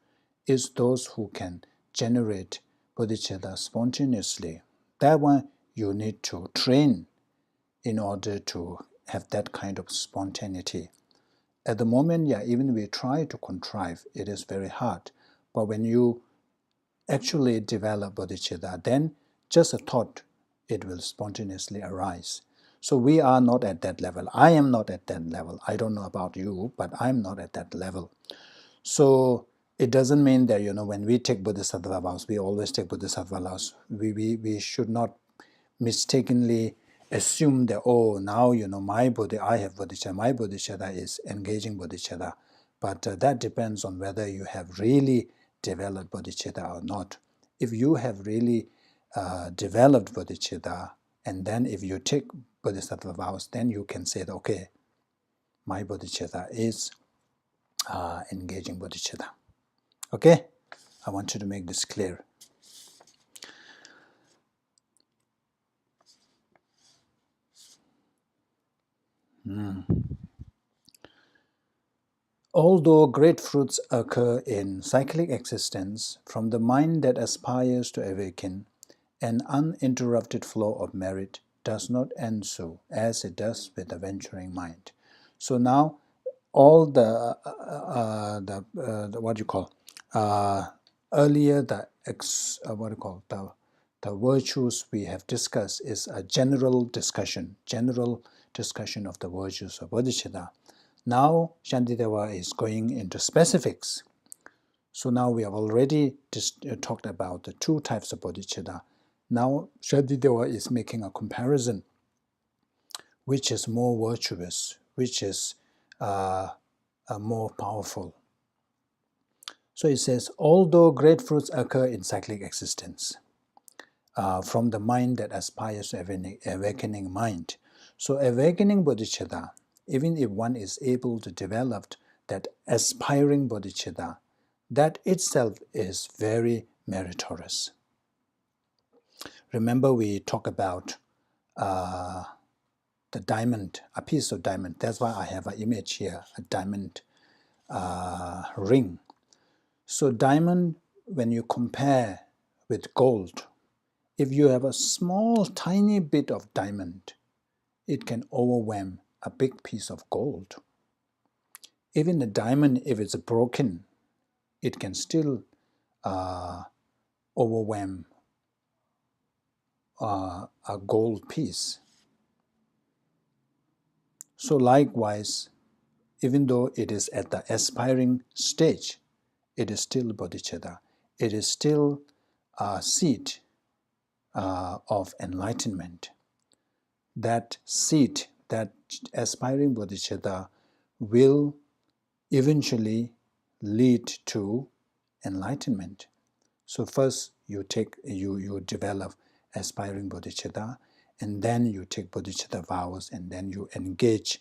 is those who can generate bodhicitta spontaneously. That one you need to train in order to have that kind of spontaneity. At the moment, yeah, even we try to contrive, it is very hard. But when you actually develop bodhicitta, then just a thought, it will spontaneously arise. So we are not at that level. I am not at that level. I don't know about you, but I'm not at that level. So it doesn't mean that, when we take bodhisattva vows, we always take bodhisattva vows. We should not mistakenly assume that, oh, now, I have bodhicitta, my bodhicitta is engaging bodhicitta. But that depends on whether you have really developed bodhicitta or not. If you have really developed bodhicitta, and then if you take bodhisattva vows, then you can say that, okay, my bodhicitta is engaging bodhicitta. Okay? I want you to make this clear. Although great fruits occur in cyclic existence, from the mind that aspires to awaken, an uninterrupted flow of merit does not ensue as it does with the venturing mind. So now, all the what you call earlier the virtues we have discussed is a general discussion of the virtues of bodhicitta. Now Shantideva is going into specifics. So now we have already talked about the two types of bodhicitta. Now Shantideva is making a comparison, which is more virtuous, which is more powerful. So it says, although great fruits occur in cyclic existence, from the mind that aspires to awakening mind. So awakening bodhicitta, even if one is able to develop that aspiring bodhicitta, that itself is very meritorious. Remember we talk about the diamond, a piece of diamond. That's why I have an image here, a diamond ring. So diamond, when you compare with gold, if you have a small tiny bit of diamond, it can overwhelm a big piece of gold. Even the diamond, if it's broken, it can still overwhelm a gold piece. So likewise, even though it is at the aspiring stage, it is still bodhicitta. It is still a seed of enlightenment. That seed, that aspiring bodhicitta, will eventually lead to enlightenment. So first you develop aspiring bodhicitta, and then you take bodhicitta vows, and then you engage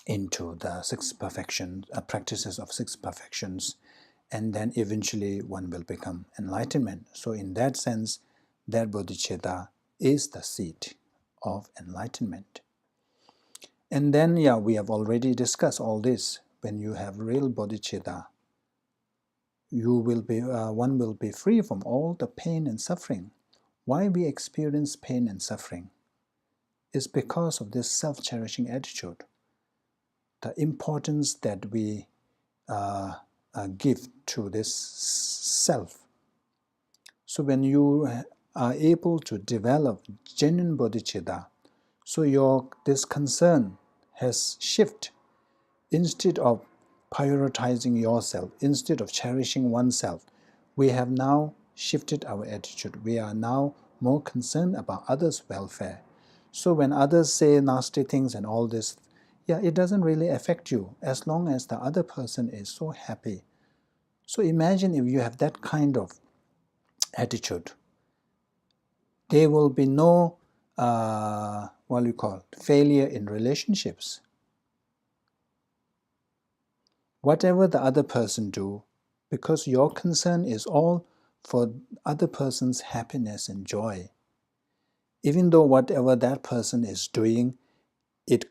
into the six perfections, practices of six perfections, and then eventually one will become enlightenment. So in that sense, that bodhicitta is the seed of enlightenment. And then, we have already discussed all this. When you have real bodhicitta, one will be free from all the pain and suffering. Why we experience pain and suffering is because of this self-cherishing attitude. The importance that we give to this self. So when you are able to develop genuine bodhicitta, so this concern has shifted. Instead of prioritizing yourself, instead of cherishing oneself, we have now shifted our attitude. We are now more concerned about others' welfare. So when others say nasty things and all this, it doesn't really affect you as long as the other person is so happy. So imagine if you have that kind of attitude. There will be no failure in relationships. Whatever the other person do, because your concern is all for other person's happiness and joy. Even though whatever that person is doing, it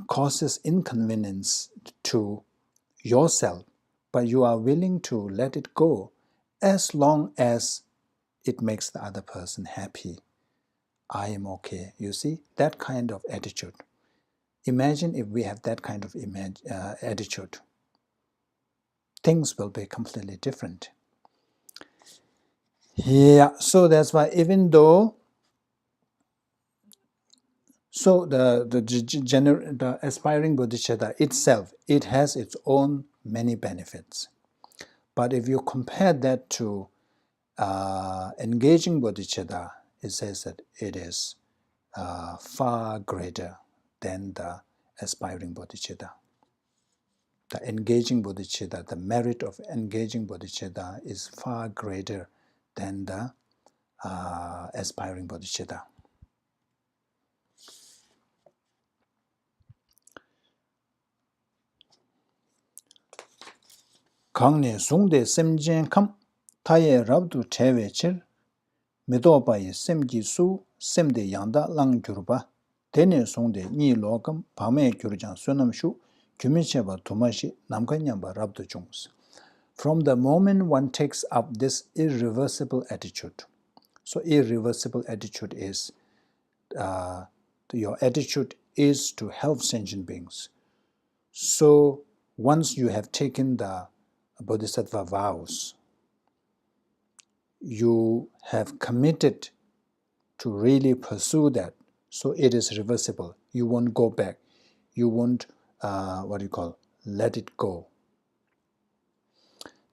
causes inconvenience to yourself, but you are willing to let it go as long as it makes the other person happy. I am okay. You see, that kind of attitude. Imagine if we have that kind of attitude. Things will be completely different. So that's why even though, so the aspiring bodhicitta itself, it has its own many benefits. But if you compare that to engaging bodhicitta, it says that it is far greater than the aspiring bodhicitta. The engaging bodhicitta, the merit of engaging bodhicitta is far greater than the aspiring bodhicitta. 강내 송대 셈jen kam 타ye rabdu chewechir midobaye semjisu semde yanda lang gyurba dene 송대 ni lokam pame gyurjan sunamshu gyumicheba tumashi namkanyamba rabdu jungs. From the moment one takes up this irreversible attitude, so irreversible attitude is your attitude is to help sentient beings. So once you have taken the Bodhisattva vows, you have committed to really pursue that. So it is reversible. You won't go back. You won't, let it go.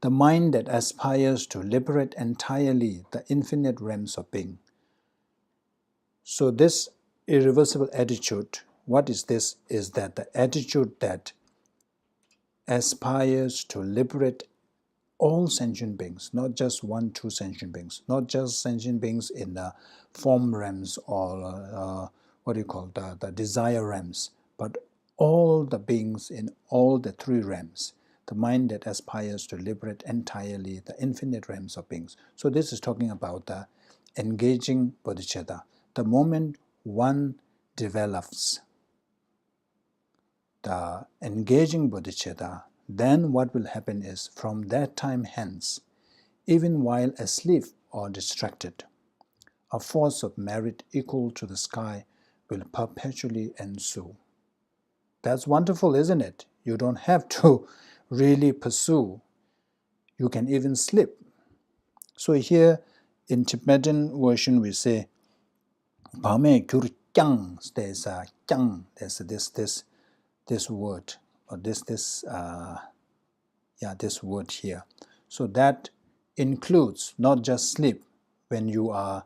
The mind that aspires to liberate entirely the infinite realms of being. So this irreversible attitude, what is this? Is that the attitude that aspires to liberate all sentient beings, not just one, two sentient beings, not just sentient beings in the form realms or the desire realms, but all the beings in all the three realms, the mind that aspires to liberate entirely the infinite realms of beings. So this is talking about the engaging bodhicitta. The moment one develops the engaging bodhicitta, then what will happen is, from that time hence, even while asleep or distracted, a force of merit equal to the sky will perpetually ensue. That's wonderful, isn't it? You don't have to really pursue. You can even sleep. So here in Tibetan version we say Pame Kyur Kyang, there's a Kyang, there's this word, or this word here. So that includes not just sleep when you are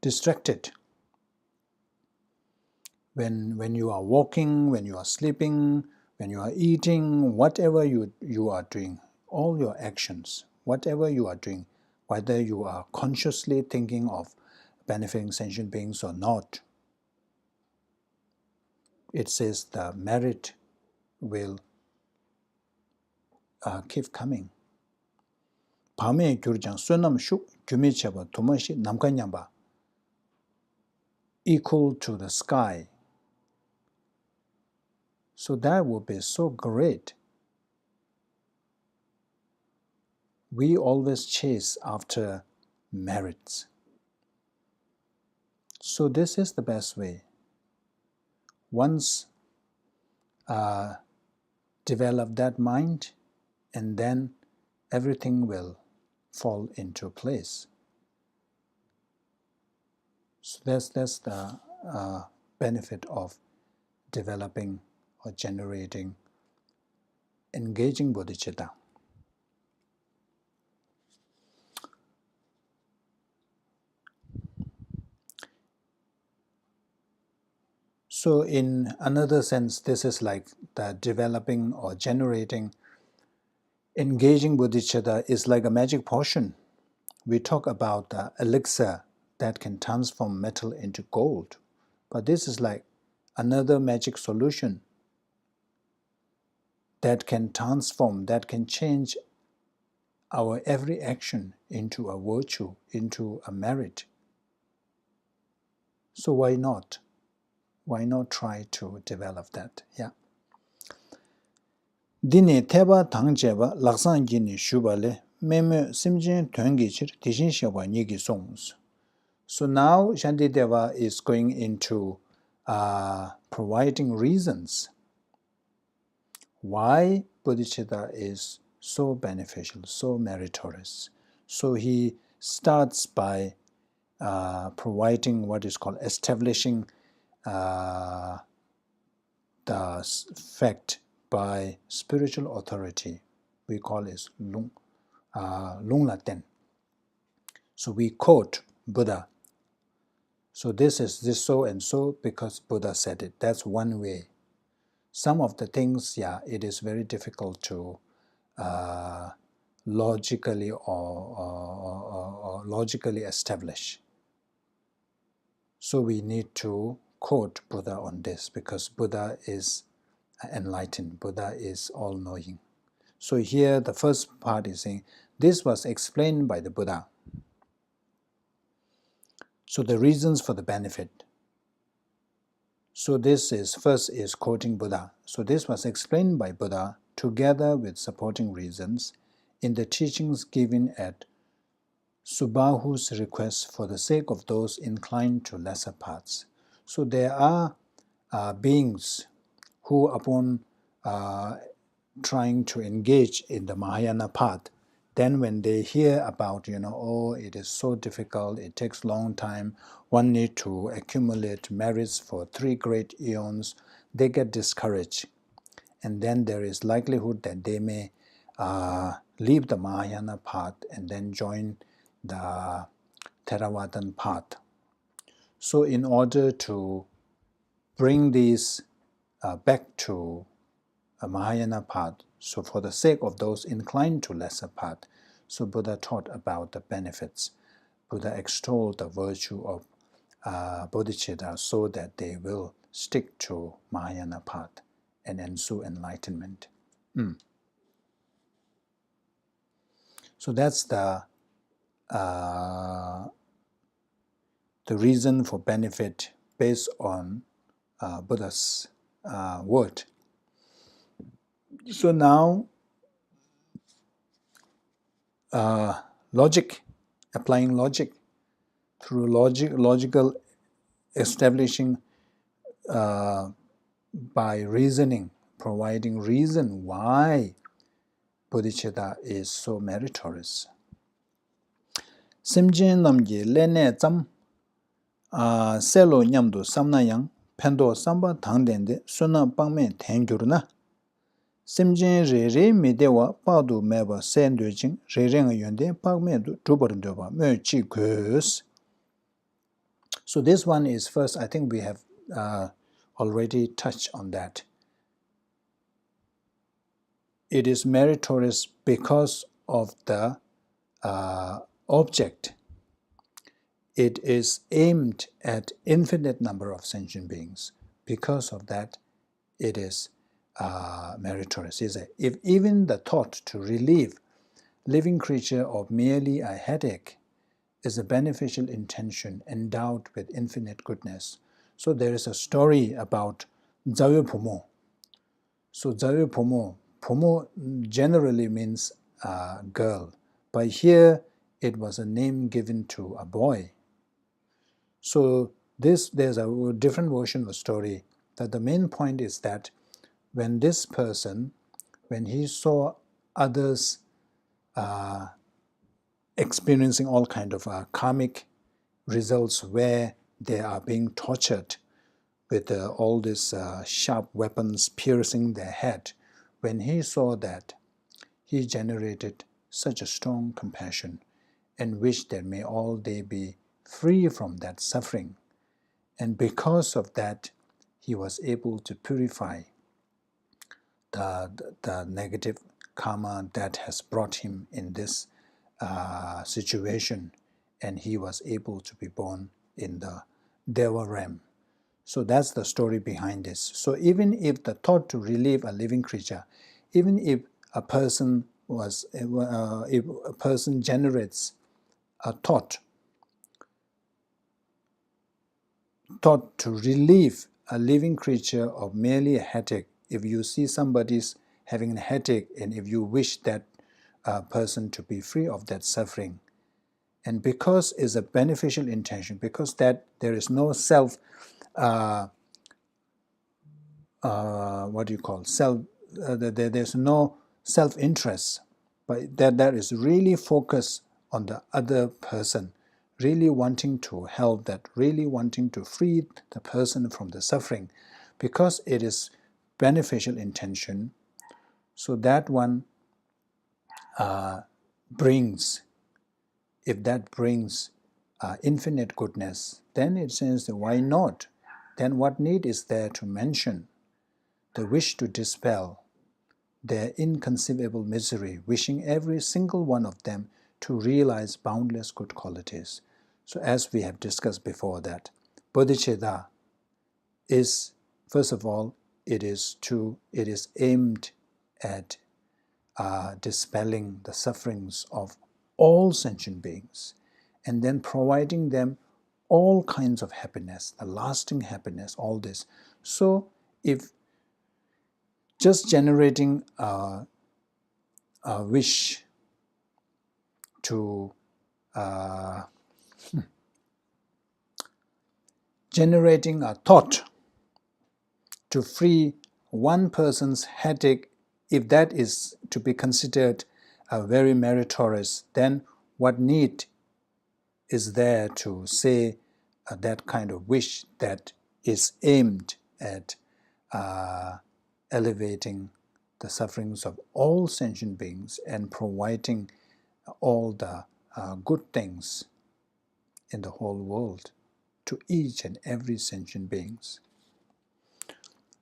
distracted, when you are walking, when you are sleeping, when you are eating, whatever you are doing, all your actions, whatever you are doing, whether you are consciously thinking of benefiting sentient beings or not, it says the merit will keep coming. 밤에 gyurjang sunam shuk gyumi cheba tumashi namkanyamba, equal to the sky. So that would be so great. We always chase after merits. So this is the best way. Once develop that mind, and then everything will fall into place. So that's the benefit of developing or generating engaging bodhicitta. So in another sense, this is like the developing or generating engaging bodhicitta is like a magic potion. We talk about the elixir that can transform metal into gold, but this is like another magic solution that can transform, that can change our every action into a virtue, into a merit. So why not? Why not try to develop that? Yeah. Dini teba tangjeba laksan gini shubale meme simjin tuangichir tishin shaba nigi songs. So now Shantideva is going into providing reasons why bodhicitta is so beneficial, so meritorious. So he starts by providing what is called establishing the fact by spiritual authority. We call it Lung Laten. So we quote Buddha. So this is this so and so because Buddha said it. That's one way. Some of the things, yeah, it is very difficult to logically or logically establish. So we need to quote Buddha on this because Buddha is enlightened. Buddha is all-knowing. So here the first part is saying, this was explained by the Buddha. So the reasons for the benefit. So this is first is quoting Buddha. So this was explained by Buddha together with supporting reasons in the teachings given at Subahu's request for the sake of those inclined to lesser paths. So there are beings who, upon trying to engage in the Mahayana path, then when they hear about, oh, it is so difficult, it takes long time, one need to accumulate merits for 3 great eons, they get discouraged. And then there is likelihood that they may leave the Mahayana path and then join the Theravada path. So in order to bring these back to a Mahayana path, so for the sake of those inclined to lesser path, so Buddha taught about the benefits. Buddha extolled the virtue of bodhicitta so that they will stick to Mahayana path and ensue enlightenment. So that's the the reason for benefit based on Buddha's word. So now, logic, applying logic, through logical establishing by reasoning, providing reason why bodhicitta is so meritorious. Simjin namji lene tsam selo nyamdu samna yang pendo samba tangdende suna pangme tengyur na simjin re re medewa padu meba sendo jing re renga yonde pagme du drubarndoba me chi goes. So this one is first, I think we have already touched on that. It is meritorious because of the object. It is aimed at infinite number of sentient beings. Because of that, it is meritorious. If even the thought to relieve living creature of merely a headache is a beneficial intention endowed with infinite goodness. So there is a story about Zawe Pomo. So Zawe Pomo, Pomo generally means girl, but here it was a name given to a boy. So there's a different version of the story, that the main point is that when this person, when he saw others experiencing all kind of karmic results where they are being tortured with all these sharp weapons piercing their head, when he saw that, he generated such a strong compassion and wished that may all they be free from that suffering. And because of that, he was able to purify the negative karma that has brought him in this situation, and he was able to be born in the Deva realm. So that's the story behind this. So even if the thought to relieve a living creature, even if a person if a person generates a thought to relieve a living creature of merely a headache, if you see somebody's having a headache and if you wish that person to be free of that suffering, and because it's a beneficial intention, because that there is no self there's no self-interest, but that is really focused on the other person, really wanting to help, that really wanting to free the person from the suffering, because it is beneficial intention. So that one brings, if that brings infinite goodness, then it says, why not? Then what need is there to mention the wish to dispel their inconceivable misery, wishing every single one of them to realize boundless good qualities? So as we have discussed before, that bodhicitta is, first of all, it is aimed at dispelling the sufferings of all sentient beings, and then providing them all kinds of happiness, the lasting happiness, all this. So if just generating a wish to generating a thought to free one person's headache, if that is to be considered very meritorious, then what need is there to say that kind of wish that is aimed at elevating the sufferings of all sentient beings and providing all the good things in the whole world to each and every sentient beings.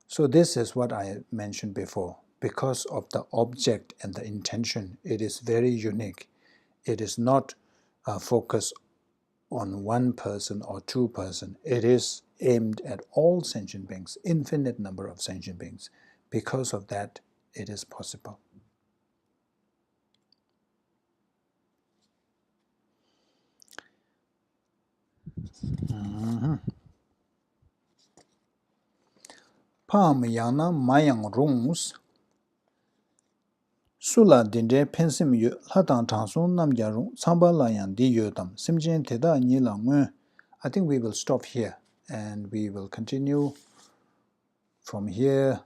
So this is what I mentioned before. Because of the object and the intention, it is very unique. It is not focused on one person or two persons. It is aimed at all sentient beings, infinite number of sentient beings. Because of that, it is possible. Pam yana mayang rungs Sula dinde pensim yu latang tangsun namja rung samba layang di yu tam simjen teda nyi la ngun. I think we will stop here and we will continue from here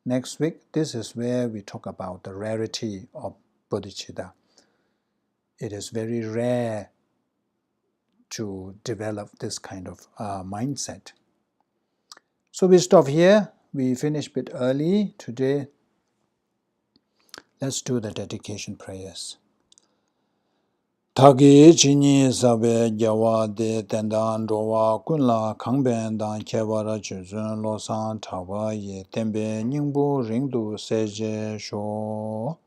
next week. This is where we talk about the rarity of bodhicitta. It is very rare to develop this kind of mindset. So we stop here. We finish a bit early today. Let's do the dedication prayers. Thagi chini sabe gyawa de tendan rowa kunla kangben dan kewara chuzun losan tawa ye tembe nyingbu ringdu seje sho.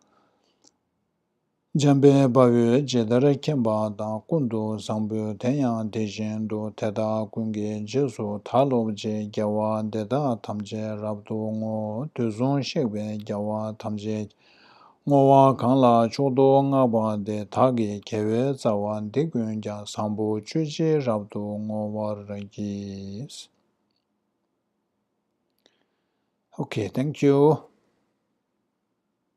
Jambe bayu jedara kemba dan kundu sambu tenyang dejin do teda kungi jesu talob je gyawa deda tamje rabdu ngo tuzun shekbe gyawa tamje Ngowa kangla chodo ngaba de thagi kewe zawan digyunja sambu chuji rabdu ngowa ragis. Okay, thank you.